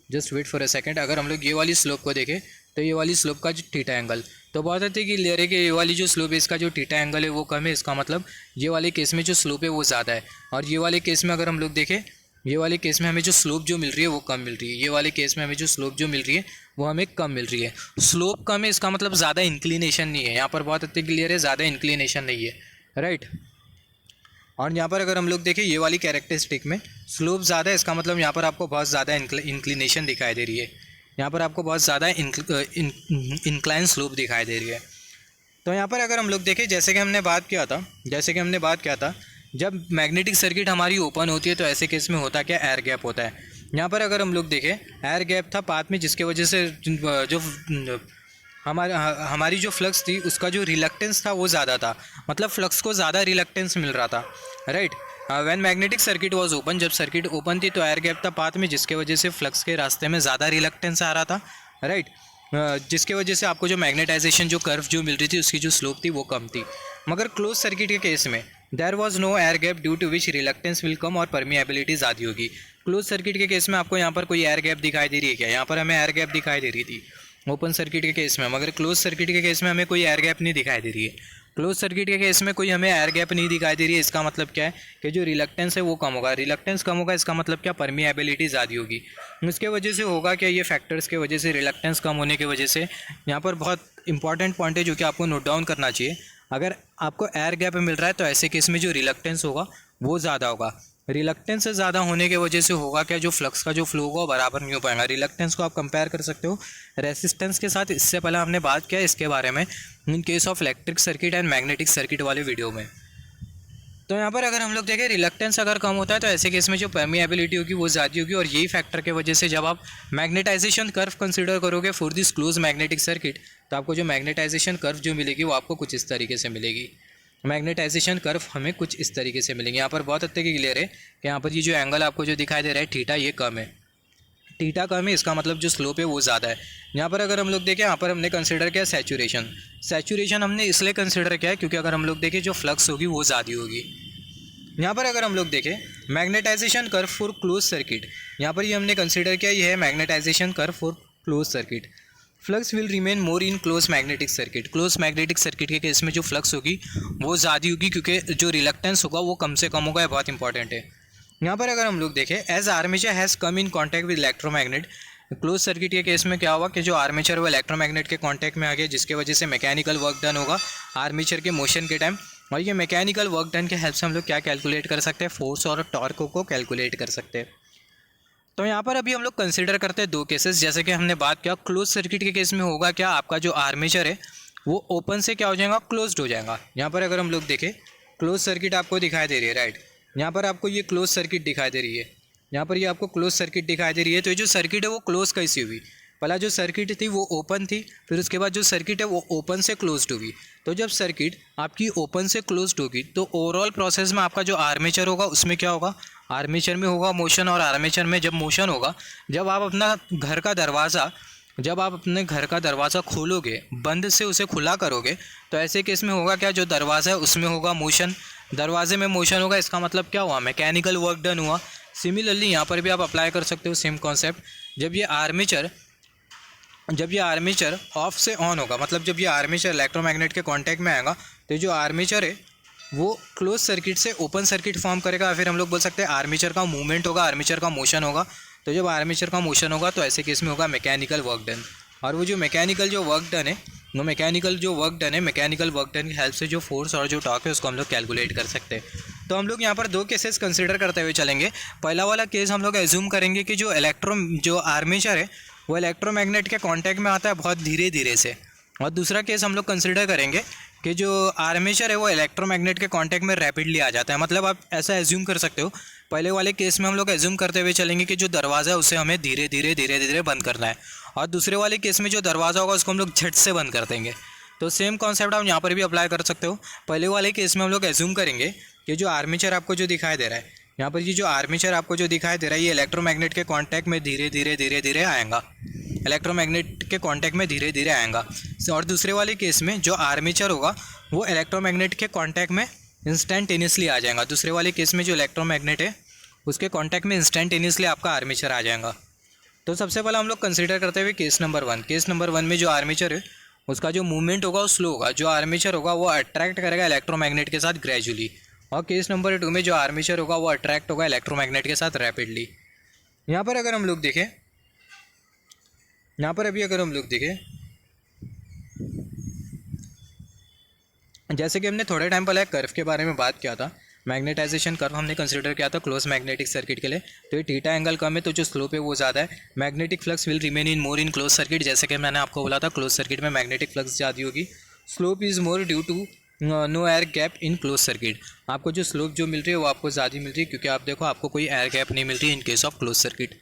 just wait for a second, अगर हम लोग ये वाली स्लोप को देखें तो ये वाली स्लोप का जो टीटा एंगल, तो बहुत आती है कि ले रहे कि ये वाली जो स्लोप है इसका जो टीटा एंगल है वो कम है, इसका मतलब ये वाले केस में जो स्लोप है वो ज़्यादा है। और ये वाले केस में अगर हम लोग देखें, ये वाले केस में हमें जो स्लोप जो मिल रही है वो कम मिल रही है, ये वाले केस में हमें जो स्लोप जो मिल रही है वो हमें कम मिल रही है। स्लोप कम है इसका मतलब ज़्यादा इंक्लिनेशन नहीं है, यहाँ पर बहुत अच्छे क्लियर है, ज़्यादा इंक्लिनेशन नहीं है, राइट। और यहाँ पर अगर हम लोग देखें ये वाली कैरेक्टरिस्टिक में स्लोप ज़्यादा है, इसका मतलब यहाँ पर आपको बहुत ज़्यादा इंक्लिनेशन दिखाई दे रही है, यहाँ पर आपको बहुत ज़्यादा इंक्लाइन स्लोप दिखाई दे रही है। तो यहाँ पर अगर हम लोग देखें जैसे कि हमने बात किया था जब मैग्नेटिक सर्किट हमारी ओपन होती है तो ऐसे केस में होता क्या, एयर गैप होता है। यहाँ पर अगर हम लोग देखें एयर गैप था पाथ में, जिसके वजह से जो हमारी जो फ्लक्स थी उसका जो रिलक्टेंस था वो ज़्यादा था, मतलब फ्लक्स को ज़्यादा रिलक्टेंस मिल रहा था, right. When magnetic circuit was open, जब सर्किट ओपन थी तो एयर गैप था पाथ में, जिसके वजह से फ्लक्स के रास्ते में ज़्यादा रिलक्टेंस आ रहा था, राइट। जिसके वजह से आपको जो मैग्नेटाइजेशन जो कर्व जो मिल रही थी उसकी जो स्लोप थी वो कम थी। मगर क्लोज सर्किट के केस में there was no air gap due to which reluctance will कम और परमिएबिलिटी ज़्यादा होगी। क्लोज सर्किट के केस में आपको यहाँ पर कोई एयर गैप दिखाई दे रही है क्या, यहाँ पर हमें एयर गैप दिखाई दे रही थी ओपन सर्किट के केस में, मगर क्लोज सर्किट के केस में हमें कोई एयर गैप नहीं दिखाई दे रही है। क्लोज सर्किट के केस में कोई हमें एयर गैप नहीं दिखाई दे रही है, इसका मतलब क्या है कि जो रिलक्टेंस है वो कम होगा, रिलक्टेंस कम होगा इसका मतलब क्या, परमिएबिलिटी ज़्यादा होगी। इसके वजह से होगा क्या, ये फैक्टर्स के वजह से, रिलक्टेंस कम होने की वजह से, यहाँ पर बहुत इंपॉर्टेंट पॉइंट है जो कि आपको नोट डाउन करना चाहिए। अगर आपको एयर गैप मिल रहा है तो ऐसे केस में जो रिलक्टेंस होगा वो ज़्यादा होगा। रिलक्टेंस से ज़्यादा होने की वजह से होगा क्या, जो फ्लक्स का जो फ्लो होगा वो बराबर नहीं हो पाएगा। रिलक्टेंस को आप कंपेयर कर सकते हो रेसिस्टेंस के साथ, इससे पहले हमने बात किया इसके बारे में इन case of electric circuit and magnetic circuit वाले वीडियो में। तो यहाँ पर अगर हम लोग देखें रिलक्टेंस अगर कम होता है तो ऐसे केस में जो परमिएबिलिटी होगी वो ज़्यादा होगी, और यही फैक्टर के वजह से जब आप मैग्नेटाइजेशन कर्व कंसिडर करोगे for this close magnetic circuit तो आपको जो मैग्नेटाइजेशन कर्व जो मिलेगी वो आपको कुछ इस तरीके से मिलेगी। मैग्नेटाइजेशन कर्व हमें कुछ इस तरीके से मिलेंगे। यहाँ पर बहुत अच्छे की क्लियर है कि यहाँ पर ये जो एंगल आपको जो दिखाई दे रहा है थीटा, ये कम है, थीटा कम है, इसका मतलब जो स्लोप है वो ज़्यादा है। यहाँ पर अगर हम लोग देखें, यहाँ पर हमने कंसिडर किया सैचुरेशन हमने इसलिए कंसिडर किया है क्योंकि अगर हम लोग देखें जो फ्लक्स होगी वो ज़्यादा होगी। यहाँ पर अगर हम लोग देखें magnetization curve for close circuit, यहाँ पर ये हमने कंसिडर किया ये है magnetization curve for close circuit. Flux will remain more in close magnetic circuit, close magnetic circuit के केस में जो फ्लक्स होगी वो ज़्यादा होगी क्योंकि जो रिलक्टेंस होगा वो कम से कम होगा, ये बहुत इंपॉर्टेंट है। यहाँ पर अगर हम लोग देखें as armature has come in contact with electromagnet, close circuit के केस में क्या होगा कि जो आर्मेचर वो इलेक्ट्रोमैग्नेट के कॉन्टैक्ट में आ गया, जिसके वजह से मैकेनिकल वर्क डन होगा आर्मेचर के मोशन के टाइम, और ये मैकेनिकल वर्क डन के हेल्प से हम लोग क्या कैलकुलेट कर सकते हैं, फोर्स और टॉर्क को कैलकुलेट कर सकते हैं। तो यहाँ पर अभी हम लोग कंसिडर करते हैं दो केसेस, जैसे कि हमने बात किया क्लोज सर्किट के केस में होगा क्या, आपका जो आर्मेचर है वो ओपन से क्या हो जाएगा, क्लोज्ड हो जाएगा। यहाँ पर अगर हम लोग देखें क्लोज सर्किट आपको दिखाई दे रही है, राइट, यहाँ पर आपको ये क्लोज सर्किट दिखाई दे रही है, यहाँ पर ये आपको क्लोज सर्किट दिखाई दे रही है। तो ये जो सर्किट है वो क्लोज कैसी हुई, पहला जो सर्किट थी वो ओपन थी, फिर उसके बाद जो सर्किट है वो ओपन से क्लोज्ड होगी। तो जब सर्किट आपकी ओपन से क्लोज्ड होगी तो ओवरऑल प्रोसेस में आपका जो आर्मेचर होगा उसमें क्या होगा, आर्मेचर में होगा मोशन, और आर्मेचर में जब मोशन होगा, जब आप अपने घर का दरवाज़ा खोलोगे, बंद से उसे खुला करोगे, तो ऐसे केस में होगा क्या, जो दरवाज़ा है उसमें होगा मोशन, दरवाजे में मोशन होगा, इसका मतलब क्या हुआ, मैकेनिकल वर्क डन हुआ। सिमिलरली यहाँ पर भी आप अप्लाई कर सकते हो सेम कॉन्सेप्ट। जब ये आर्मेचर ऑफ से ऑन होगा, मतलब जब ये आर्मेचर इलेक्ट्रोमैग्नेट के कांटेक्ट में आएगा, तो जो आर्मेचर है वो क्लोज सर्किट से ओपन सर्किट फॉर्म करेगा, फिर हम लोग बोल सकते हैं आर्मेचर का मूवमेंट होगा, आर्मेचर का मोशन होगा। तो जब आर्मेचर का मोशन होगा तो ऐसे केस में होगा मैकेनिकल वर्क डन, और वो जो मैकेनिकल वर्क डन है मैकेनिकल वर्क डन की हेल्प से जो फोर्स और जो टॉर्क है उसको हम लोग कैलकुलेट कर सकते हैं। तो हम लोग यहाँ पर दो केसेस कंसिडर करते हुए चलेंगे। पहला वाला केस हम लोग एज्यूम करेंगे कि जो आर्मेचर है वो इलेक्ट्रोमैग्नेट के कांटेक्ट में आता है बहुत धीरे धीरे से, और दूसरा केस हम लोग कंसिडर करेंगे कि जो आर्मेचर है वो इलेक्ट्रोमैग्नेट के कांटेक्ट में रैपिडली आ जाता है। मतलब आप ऐसा एज्यूम कर सकते हो, पहले वाले केस में हम लोग एज्यूम करते हुए चलेंगे कि जो दरवाज़ा है उसे हमें धीरे धीरे बंद करना है, और दूसरे वाले केस में जो दरवाज़ा होगा उसको हम लोग झट से बंद कर देंगे। तो सेम कॉन्सेप्ट आप यहाँ पर भी अप्लाई कर सकते हो। पहले वाले केस में हम लोग एज्यूम करेंगे कि जो आर्मेचर आपको जो दिखाई दे रहा है, यहाँ पर ये जो आर्मेचर आपको जो दिखाई दे रहा है, ये इलेक्ट्रोमैग्नेट के कांटेक्ट में धीरे धीरे आएगा, इलेक्ट्रोमैग्नेट के कांटेक्ट में धीरे धीरे आएगा। और दूसरे वाले केस में जो आर्मेचर होगा वो इलेक्ट्रोमैग्नेट के कांटेक्ट में इंस्टेंटेनियसली आ जाएगा। दूसरे वाले केस में जो इलेक्ट्रोमैग्नेट है उसके कांटेक्ट में इंस्टेंटेनियसली आपका आर्मेचर आ जाएगा। तो सबसे पहले हम लोग कंसीडर करते हुए केस नंबर 1। केस नंबर 1 में जो आर्मेचर है उसका जो मूवमेंट होगा वो स्लो होगा। जो आर्मेचर होगा वो अट्रैक्ट करेगा इलेक्ट्रोमैग्नेट के साथ ग्रेजुअली। और केस नंबर 2 में जो आर्मेचर होगा वो अट्रैक्ट होगा इलेक्ट्रोमैग्नेट के साथ रैपिडली। यहाँ पर अगर हम लोग देखें, यहाँ पर अभी अगर हम लोग देखें, जैसे कि हमने थोड़े टाइम पहले कर्व के बारे में बात किया था, मैग्नेटाइजेशन कर्व हमने कंसीडर किया था क्लोज मैग्नेटिक सर्किट के लिए। तो ये थीटा एंगल कम है तो जो स्लोप है वो ज़्यादा है। Magnetic flux will remain in more in close circuit, जैसे कि मैंने आपको बोला था क्लोज सर्किट में मैग्नेटिक फ्लक्स ज़्यादा होगी। Slope is more due to no air gap in close circuit. आपको जो स्लोप जो मिल रही है वो आपको ज़्यादा मिल रही है, क्योंकि आप देखो आपको कोई एयर गैप नहीं मिल रही इन केस ऑफ क्लोज सर्किट।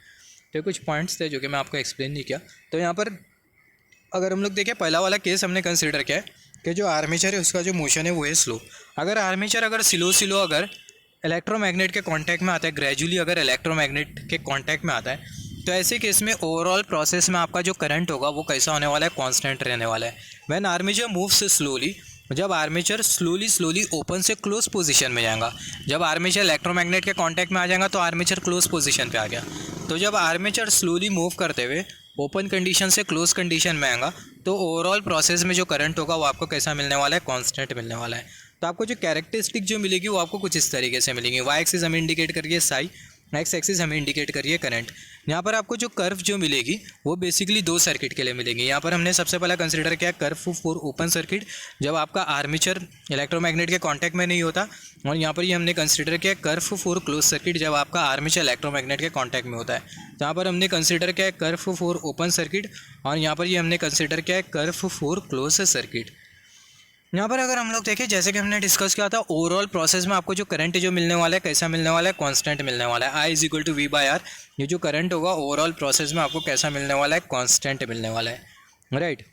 तो कुछ पॉइंट्स थे जो कि मैं आपको एक्सप्लेन नहीं किया। तो यहाँ पर अगर हम लोग देखें, पहला वाला केस हमने कंसिडर किया है कि जो आर्मेचर है उसका जो मोशन है वो है स्लो। अगर आर्मेचर अगर स्लो अगर इलेक्ट्रोमैग्नेट के कांटेक्ट में आता है, ग्रेजुअली अगर इलेक्ट्रोमैग्नेट के कांटेक्ट में आता है, तो ऐसे केस में ओवरऑल प्रोसेस में आपका जो करंट होगा वो कैसा होने वाला है, कांस्टेंट रहने वाला है। व्हेन आर्मेचर मूव्स स्लोली, जब आर्मेचर स्लोली ओपन से क्लोज पोजीशन में जाएगा, जब आर्मेचर इलेक्ट्रोमैग्नेट के कांटेक्ट में आ जाएगा तो आर्मेचर क्लोज पोजीशन पे आ गया। तो जब आर्मेचर स्लोली मूव करते हुए ओपन कंडीशन से क्लोज कंडीशन में आएगा तो ओवरऑल प्रोसेस में जो करंट होगा वो आपको कैसा मिलने वाला है, कांस्टेंट मिलने वाला है। तो आपको जो कैरेक्टरिस्टिक जो मिलेगी वो आपको कुछ इस तरीके से मिलेंगी। वाई एक्सिस हमें इंडिकेट करिए साई, एक्स एक्सिस हमें इंडिकेट करिए करंट। यहाँ पर आपको जो कर्व जो मिलेगी वो बेसिकली 2 सर्किट के लिए मिलेंगी। यहाँ पर हमने सबसे पहला कंसिडर किया कर्व फॉर ओपन सर्किट, जब आपका आर्मेचर इलेक्ट्रोमैग्नेट के कांटेक्ट में नहीं होता। और यहाँ पर ये हमने कंसिडर किया कर्व फॉर क्लोज सर्किट, जब आपका आर्मेचर इलेक्ट्रोमैग्नेट के कांटेक्ट में होता है। तो यहाँ पर हमने कंसिडर किया कर्व फॉर ओपन सर्किट, और यहाँ पर ये हमने कंसिडर किया कर्व फॉर क्लोज सर्किट। यहाँ पर अगर हम लोग देखें, जैसे कि हमने डिस्कस किया था, ओवरऑल प्रोसेस में आपको जो करंट जो मिलने वाला है कैसा मिलने वाला है, कांस्टेंट मिलने वाला है। I is equal to V by R. ये जो करंट होगा ओवरऑल प्रोसेस में आपको कैसा मिलने वाला है, कांस्टेंट मिलने वाला है, राइट।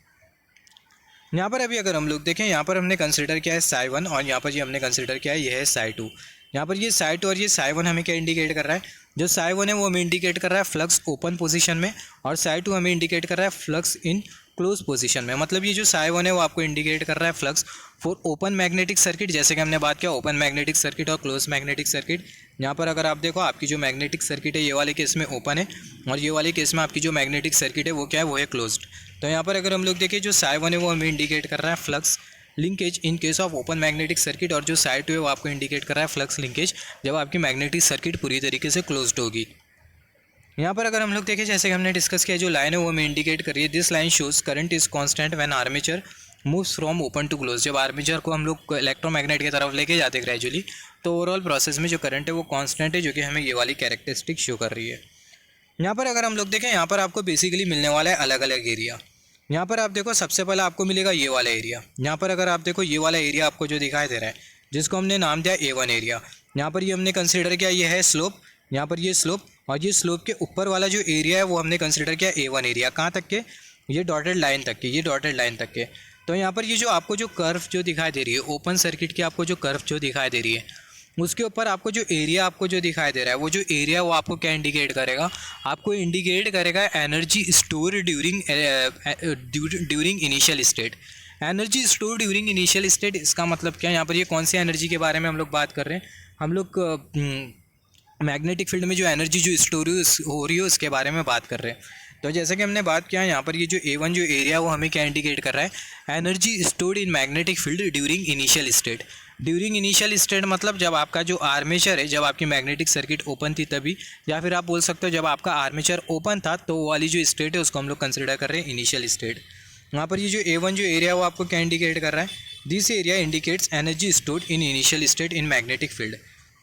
यहाँ पर अभी अगर हम लोग देखें, यहाँ पर हमने कंसिडर किया है साई 1, और यहाँ पर ये हमने कंसिडर किया है ये है साई 2। यहाँ पर ये साई 2 और ये साई 1 हमें क्या इंडिकेट कर रहा है, जो साई 1 है वो हमें इंडिकेट कर रहा है फ्लक्स ओपन पोजीशन में, और साई 2 हमें इंडिकेट कर रहा है फ्लक्स इन क्लोज पोजीशन में। मतलब ये जो साई 1 है वो आपको इंडिकेट कर रहा है flux for open magnetic circuit, जैसे कि हमने बात किया ओपन मैग्नेटिक सर्किट और क्लोज मैग्नेटिक सर्किट। यहाँ पर अगर आप देखो, आपकी जो मैग्नेटिक सर्किट है ये वाले केस में ओपन है, और ये वाले केस में आपकी जो मैग्नेटिक सर्किट है वो क्या है, वो है क्लोज्ड। तो यहाँ पर अगर हम लोग देखें, जो साई 1 है वो हमें इंडिकेट कर रहा है flux linkage in case of open magnetic circuit, और जो साई 2 है वो आपको इंडिकेट कर रहा है फ्लक्स लिंकेज जब आपकी मैग्नेटिक सर्किट पूरी तरीके से क्लोज्ड होगी। यहाँ पर अगर हम लोग देखें, जैसे कि हमने डिस्कस किया, जो लाइन है वो हमें इंडिकेट कर रही है, this line shows current is constant when armature moves from open to close. जब आर्मेचर को हम लोग इलेक्ट्रोमैग्नेट की तरफ लेके जाते ग्रेजुअली, तो ओवरऑल प्रोसेस में जो करंट है वो कांस्टेंट है, जो कि हमें ये वाली कैरेक्टरिस्टिक शो कर रही है। यहाँ पर अगर हम लोग देखें, यहाँ पर आपको बेसिकली मिलने वाला है अलग अलग एरिया। यहाँ पर आप देखो, सबसे पहले आपको मिलेगा ये वाला एरिया। यहाँ पर अगर आप देखो, ये वाला एरिया आपको जो दिखाई दे रहा है, जिसको हमने नाम दिया A1 एरिया। यहाँ पर ये हमने कंसिडर किया ये है स्लोप, यहाँ पर ये स्लोप, और ये स्लोप के ऊपर वाला जो एरिया है वो हमने कंसिडर किया A1 एरिया। कहाँ तक के, ये डॉटेड लाइन तक के, ये डॉटेड लाइन तक के। तो यहाँ पर ये जो आपको जो कर्व जो दिखाई दे रही है, ओपन सर्किट की आपको जो कर्व जो दिखाई दे रही है, उसके ऊपर आपको जो एरिया आपको जो दिखाई दे रहा है, वो जो एरिया वो आपको क्या इंडिकेट करेगा, आपको इंडिकेट करेगा energy store during initial state. Energy store during initial state, इसका मतलब क्या है, यहाँ पर ये कौन सी एनर्जी के बारे में हम लोग बात कर रहे हैं, हम लोग मैग्नेटिक फील्ड में जो एनर्जी जो स्टोर हो रही है उसके बारे में बात कर रहे हैं। तो जैसे कि हमने बात किया, यहाँ पर ये जो A1 जो एरिया वो हमें क्या इंडिकेट कर रहा है, energy stored in magnetic field during initial state. During initial state मतलब जब आपका जो आर्मेचर है, जब आपकी मैग्नेटिक सर्किट ओपन थी तभी, या फिर आप बोल सकते हो जब आपका आर्मेचर ओपन था तो वो वाली जो स्टेट है उसको हम लोग कंसिडर कर रहे हैं इनिशियल स्टेट। यहाँ पर ये जो A1 जो एरिया वो आपको क्या इंडिकेट कर रहा है, this area indicates energy stored in initial state in magnetic field.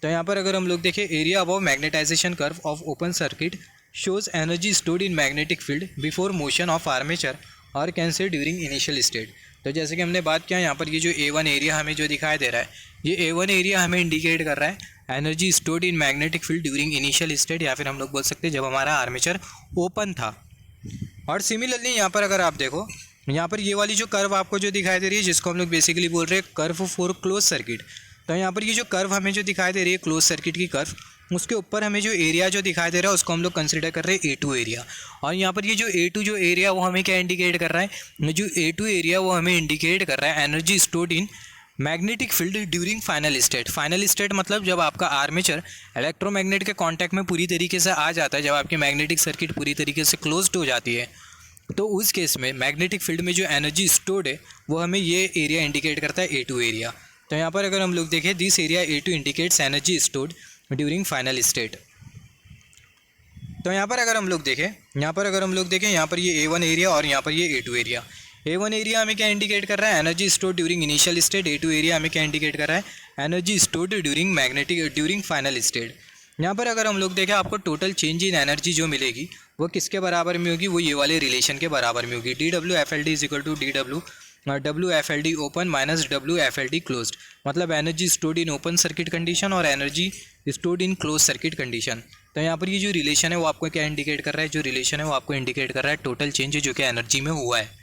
तो यहाँ पर अगर हम लोग देखें, area above magnetization curve of open circuit shows energy stored in magnetic field before motion of armature और कैंसिल ड्यूरिंग इनिशियल स्टेट। तो जैसे कि हमने बात किया, यहाँ पर ये जो A1 एरिया हमें जो दिखाई दे रहा है, ये A1 एरिया हमें इंडिकेट कर रहा है energy stored in magnetic field during initial state, या फिर हम लोग बोल सकते हैं जब हमारा आर्मेचर ओपन था। और सिमिलरली यहाँ पर अगर आप देखो, यहाँ पर ये वाली जो कर्व आपको जो दिखाई दे रही है, जिसको हम लोग बेसिकली बोल रहे हैं कर्व फॉर क्लोज सर्किट। तो यहाँ पर ये जो कर्व हमें जो दिखाई दे रही है क्लोज सर्किट की कर्व, उसके ऊपर हमें जो एरिया जो दिखाई दे रहा है उसको हम लोग कंसिडर कर रहे हैं A2 एरिया। और यहाँ पर ये जो A2 जो एरिया वो हमें क्या इंडिकेट कर रहा है, जो A2 एरिया वो हमें इंडिकेट कर रहा है energy stored in magnetic field during final state. Final state मतलब जब आपका आर्मेचर इलेक्ट्रोमैग्नेट के कांटेक्ट में पूरी तरीके से आ जाता है, जब आपकी मैग्नेटिक सर्किट पूरी तरीके से क्लोज्ड हो जाती है, तो उस केस में मैग्नेटिक फील्ड में जो एनर्जी स्टोर्ड है वो हमें ये एरिया इंडिकेट करता है A2 एरिया। तो यहाँ पर अगर हम लोग देखें, this area A2 indicates energy stored during final state. तो यहाँ पर अगर हम लोग देखें, यहाँ पर ये A1 एरिया और यहाँ पर ये A2 एरिया। A1 एरिया हमें क्या इंडिकेट कर रहा है, energy stored during initial state. A2 area हमें क्या इंडिकेट कर रहा है, energy stored during final state. यहाँ पर अगर हम लोग देखें, आपको टोटल चेंज इन एनर्जी जो मिलेगी वो किसके बराबर में होगी, वो ये वाले रिलेशन के बराबर में होगी। DWFLD is equal to WFLD open minus WFLD closed. मतलब energy stored in open circuit condition और energy stored in close circuit condition. तो यहाँ पर ये जो रिलेशन है वो आपको क्या इंडिकेट कर रहा है, जो रिलेशन है वो आपको इंडिकेट कर रहा है टोटल चेंज जो कि एनर्जी में हुआ है।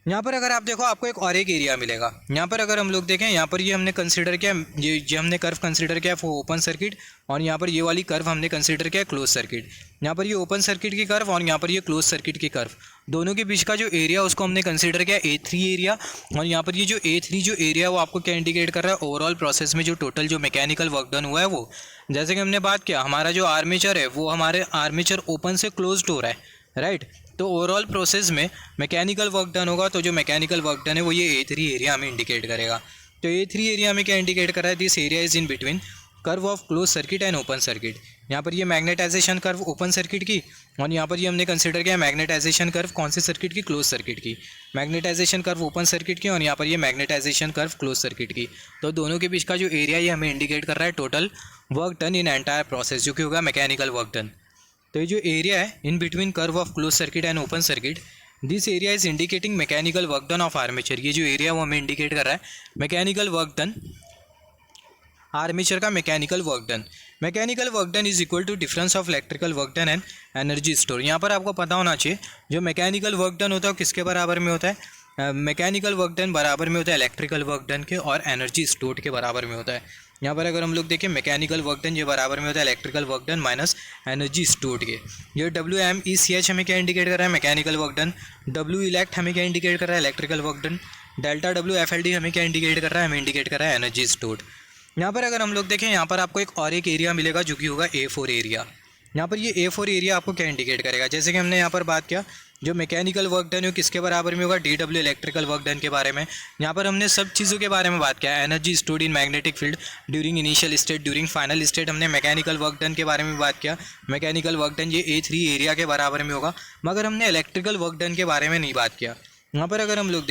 यहाँ पर अगर आप देखो, आपको एक और एक एरिया मिलेगा। यहाँ पर अगर हम लोग देखें, यहाँ पर ये हमने कंसीडर किया, ये हमने कर्व कंसीडर किया फॉर ओपन सर्किट, और यहाँ पर ये वाली कर्व हमने कंसीडर किया क्लोज सर्किट। यहाँ पर ये ओपन सर्किट की कर्व और यहाँ पर ये क्लोज सर्किट की कर्व, दोनों के बीच का जो एरिया उसको हमने कंसीडर किया A3 एरिया। और यहाँ पर ये जो A3 जो एरिया वो आपको क्या इंडिकेट कर रहा है, ओवरऑल प्रोसेस में जो टोटल जो मैकेनिकल वर्क डन हुआ है वो। जैसे कि हमने बात किया, हमारा जो आर्मेचर है वो हमारे आर्मेचर ओपन से क्लोज्ड हो रहा है, राइट। तो ओवरऑल प्रोसेस में मैकेनिकल वर्क डन होगा, तो जो मैकेनिकल वर्क डन है वो ये A3 एरिया हमें इंडिकेट करेगा। तो A3 एरिया में क्या इंडिकेट कर रहा है, this area is in between curve of close circuit and open circuit. यहाँ पर ये मैग्नेटाइजेशन कर्व ओपन सर्किट की, और यहाँ पर ये हमने कंसिडर किया मैग्नेटाइजेशन कर्व कौन से सर्किट की, क्लोज सर्किट की। मैग्नेटाइजेशन कर्व ओपन सर्किट की और यहाँ पर ये मैग्नेटाइजेशन कर्व क्लोज सर्किट की। तो दोनों के बीच का जो एरिया ये हमें इंडिकेट कर रहा है total work done in entire process, जो कि होगा मैकेनिकल वर्क डन। तो ये जो एरिया है in between curve of close circuit and open circuit, this area is indicating mechanical work done of armature. ये जो एरिया वो हमें इंडिकेट कर रहा है मैकेनिकल वर्क डन, आर्मेचर का mechanical work done. Mechanical work done is equal to difference of electrical work done and energy store. यहाँ पर आपको पता होना चाहिए, जो मैकेनिकल वर्क डन होता है वो किसके बराबर में होता है, मैकेनिकल वर्क डन बराबर में होता है इलेक्ट्रिकल वर्क डन के, और एनर्जी स्टोर्ड के बराबर में होता है। यहाँ पर अगर हम लोग देखें, मैकेनिकल वर्क डन ये बराबर में होता है electrical work done minus energy stored के। ये WMECH हमें क्या इंडिकेट कर रहा है, mechanical work done. W elect हमें क्या इंडिकेट कर रहा है, electrical work done. Delta WFLD हमें क्या इंडिकेट कर रहा है, हमें इंडिकेट कर रहा है एनर्जी स्टोर्ड। यहाँ पर अगर हम लोग देखें, यहाँ पर आपको एक और एक एरिया मिलेगा जो कि होगा A4 एरिया। यहाँ पर ये A4 एरिया आपको क्या इंडिकेट करेगा, जैसे कि हमने यहाँ पर बात किया, जो मैकेनिकल वर्क डन है किसके बराबर में होगा, DW इलेक्ट्रिकल वर्क डन के बारे में। यहाँ पर हमने सब चीज़ों के बारे में बात किया, energy stored in magnetic field during initial state, during final state, हमने मैकेनिकल वर्क डन के बारे में बात किया। मैकेनिकल वर्क डन ये A3 एरिया के बराबर में होगा, मगर हमने इलेक्ट्रिकल वर्क डन के बारे में नहीं बात किया। यहाँ पर अगर हम लोग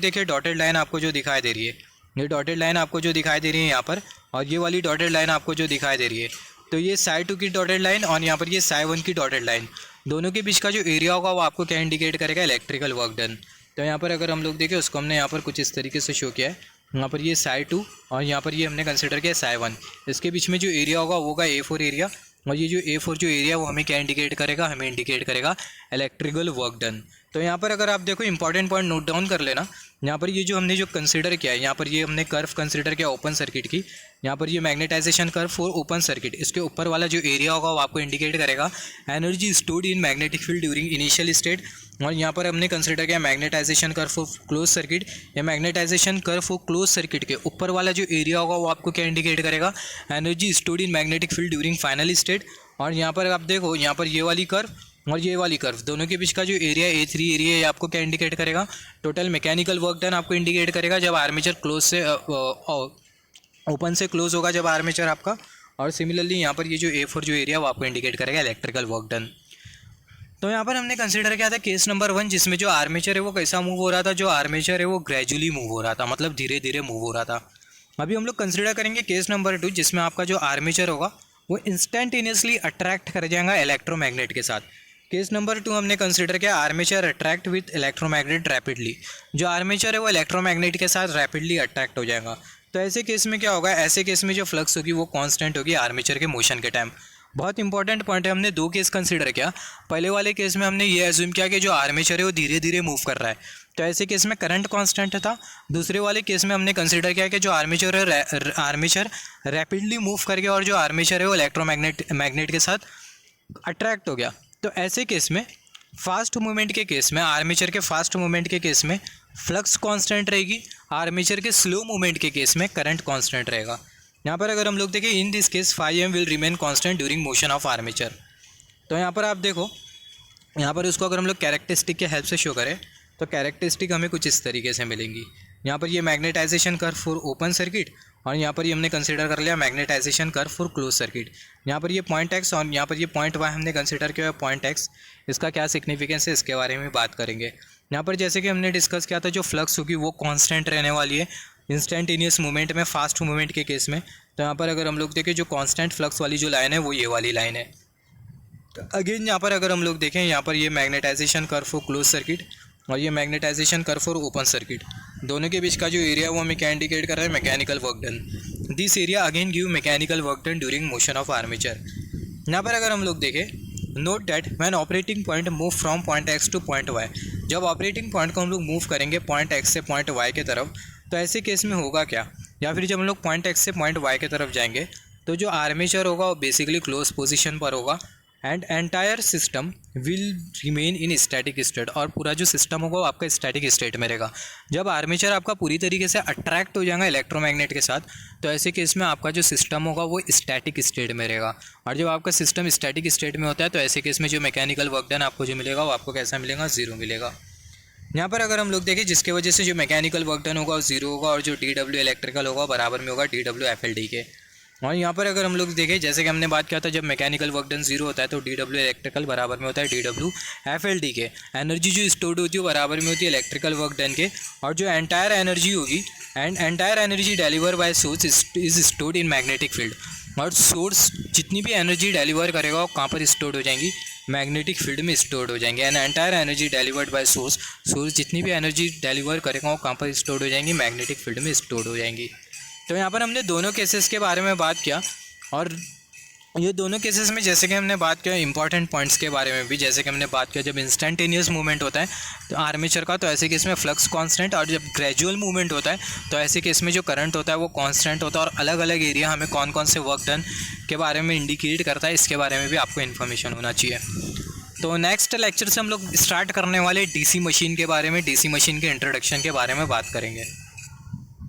देखें, डॉटेड लाइन आपको जो दिखाई दे रही है, ये डॉटेड लाइन आपको जो दिखाई दे रही है यहाँ पर, और ये वाली डॉटेड लाइन आपको जो दिखाई दे रही है, तो ये साई 2 की डॉटेड लाइन और यहाँ पर ये साई 1 की डॉटेड लाइन, दोनों के बीच का जो एरिया होगा वो आपको क्या इंडिकेट करेगा, इलेक्ट्रिकल वर्क डन। तो यहाँ पर अगर हम लोग देखें, उसको हमने यहाँ पर कुछ इस तरीके से शो किया है। यहाँ पर ये साई 2 और यहाँ पर ये हमने कंसिडर किया साई 1, इसके बीच में जो एरिया होगा वो होगा A4 एरिया, और ये जो A4 जो एरिया वो हमें क्या इंडिकेट करेगा, हमें इंडिकेट करेगा इलेक्ट्रिकल वर्क डन। तो यहाँ पर अगर आप देखो, इंपॉर्टेंट पॉइंट नोट डाउन कर लेना। यहाँ पर ये जो हमने जो कंसिडर किया है, यहाँ पर ये हमने कर्व कंसिडर किया ओपन सर्किट की, यहाँ पर ये magnetization curve for open circuit, इसके ऊपर वाला जो एरिया होगा वो आपको इंडिकेट करेगा energy stored in magnetic field during initial state. और यहाँ पर हमने कंसिडर किया magnetisation curve for close circuit, या magnetisation curve for close circuit के ऊपर वाला जो एरिया होगा वो आपको क्या इंडिकेट करेगा, energy stored in magnetic field during final state. और यहाँ पर आप देखो, यहाँ पर ये वाली कर्व और ये वाली कर्व, दोनों के बीच का जो एरिया A3 एरिया है आपको क्या इंडिकेट करेगा, टोटल मैकेनिकल वर्क डन आपको इंडिकेट करेगा जब आर्मेचर क्लोज से ओपन से क्लोज होगा जब आर्मेचर आपका। और सिमिलरली यहाँ पर ये जो A4 जो एरिया वो आपको इंडिकेट करेगा इलेक्ट्रिकल वर्क डन। तो यहाँ पर हमने कंसिडर किया था केस नंबर 1, जिसमें जो आर्मेचर है वो कैसा मूव हो रहा था, जो आर्मेचर है वो ग्रेजुअली मूव हो रहा था, मतलब धीरे धीरे मूव हो रहा था। अभी हम लोग कंसिडर करेंगे केस नंबर 2, जिसमें आपका जो आर्मेचर होगा वो इंस्टेंटेनियसली अट्रैक्ट कर जाएगा इलेक्ट्रोमैग्नेट के साथ। केस नंबर 2 हमने कंसिडर किया armature attract with electromagnet rapidly, जो आर्मेचर है वो इलेक्ट्रोमैग्नेट के साथ रैपिडली अट्रैक्ट हो जाएगा। तो ऐसे केस में क्या होगा, ऐसे केस में जो फ्लक्स होगी वो कांस्टेंट होगी आर्मेचर के मोशन के टाइम, बहुत इंपॉर्टेंट पॉइंट है, हमने दो केस कंसीडर किया। पहले वाले केस में हमने ये एज्यूम किया कि जो आर्मेचर है वो धीरे धीरे मूव कर रहा है, तो ऐसे केस में करंट कांस्टेंट था। दूसरे वाले केस में हमने कंसीडर किया कि जो आर्मेचर है, आर्मेचर रैपिडली मूव करके और जो आर्मेचर है वो मैग्नेट के साथ अट्रैक्ट हो गया। तो ऐसे केस में फास्ट मूवमेंट के केस में, आर्मेचर के फास्ट मूवमेंट के केस में फ्लक्स कांस्टेंट रहेगी, आर्मेचर के स्लो मूवमेंट के केस में करंट कांस्टेंट रहेगा। यहाँ पर अगर हम लोग देखें, in this case φm will remain constant during motion of armature. तो यहाँ पर आप देखो, यहाँ पर उसको अगर हम लोग कैरेक्टरिस्टिक के हेल्प से शो करें तो कैरेक्टरिस्टिक हमें कुछ इस तरीके से मिलेंगी। यहाँ पर ये magnetization curve for open circuit, और यहाँ पर ये हमने कंसीडर कर लिया magnetization curve for close circuit. यहाँ पर ये पॉइंट एक्स और यहाँ पर ये पॉइंट वाई हमने कंसीडर किया पॉइंट एक्स, इसका क्या सिग्निफिकेंस है इसके बारे में बात करेंगे। यहाँ पर जैसे कि हमने डिस्कस किया था, जो फ्लक्स होगी वो कांस्टेंट रहने वाली है इंस्टेंटेनियस मूवमेंट में, फास्ट मूवमेंट के केस में। तो यहाँ पर अगर हम लोग देखें, जो कांस्टेंट फ्लक्स वाली जो लाइन है वो ये वाली लाइन है। अगेन यहाँ पर अगर हम लोग देखें, यहाँ पर ये magnetization curve for close circuit और ये magnetization curve for open circuit, दोनों के बीच का जो एरिया वो हमें क्या इंडिकेट कर रहा है, mechanical work done. This area again give mechanical work done during motion of armature. यहाँ पर अगर हम लोग देखें, note that when operating point move from point X to point Y, जब ऑपरेटिंग पॉइंट को हम लोग मूव करेंगे पॉइंट एक्स से पॉइंट वाई के तरफ, तो ऐसे केस में होगा क्या, या फिर जब हम लोग पॉइंट एक्स से पॉइंट वाई के तरफ जाएंगे तो जो आर्मेचर होगा वो बेसिकली क्लोज पोजीशन पर होगा and entire system will remain in static state, और पूरा जो सिस्टम होगा वो आपका स्टैटिक स्टेट में रहेगा। जब आर्मेचर आपका पूरी तरीके से अट्रैक्ट हो जाएगा इलेक्ट्रोमैग्नेट के साथ, तो ऐसे केस में आपका जो सिस्टम होगा वो स्टैटिक स्टेट में रहेगा। और जब आपका सिस्टम स्टैटिक स्टेट में होता है तो ऐसे केस में जो मैकेनिकल वर्क डन आपको जो मिलेगा वो आपको कैसा मिलेगा, जीरो मिलेगा। यहाँ पर अगर हम लोग देखें, जिसके वजह से जो मैकेनिकल वर्क डन होगा वो जीरो होगा, और जो DW इलेक्ट्रिकल होगा बराबर में होगा DW FLD के। और यहाँ पर अगर हम लोग देखें, जैसे कि हमने बात किया था, जब मैकेनिकल वर्क डन जीरो होता है तो DW इलेक्ट्रिकल बराबर में होता है DW FLD के। एनर्जी जो स्टोर्ड होती है बराबर में होती है इलेक्ट्रिकल वर्क डन के, और जो एंटायर एनर्जी होगी and entire energy deliver by source is stored in magnetic field. और सोर्स जितनी भी एनर्जी डिलीवर करेगा वो कहाँ पर स्टोर्ड हो जाएंगी, मैग्नेटिक फील्ड में स्टोर्ड हो जाएंगे। And entire energy delivered by source जितनी भी एनर्जी डिलीवर करेगा वो कहाँ पर स्टोर्ड हो जाएंगी, मैग्नेटिक फील्ड में स्टोर्ड हो जाएंगी। तो यहाँ पर हमने दोनों केसेस के बारे में बात किया, और ये दोनों केसेस में जैसे कि हमने बात किया इंपॉर्टेंट पॉइंट्स के बारे में भी, जैसे कि हमने बात किया जब इंस्टेंटेनियस मूवमेंट होता है तो आर्मेचर का, तो ऐसे केस में फ्लक्स कांस्टेंट, और जब ग्रेजुअल मूवमेंट होता है तो ऐसे केस में जो करंट होता है वो कांस्टेंट होता है। और अलग अलग एरिया हमें कौन कौन से वर्क डन के बारे में इंडिकेट करता है, इसके बारे में भी आपको इन्फॉर्मेशन होना चाहिए। तो नेक्स्ट लेक्चर से हम लोग स्टार्ट करने वाले DC मशीन के बारे में, DC मशीन के इंट्रोडक्शन के बारे में बात करेंगे।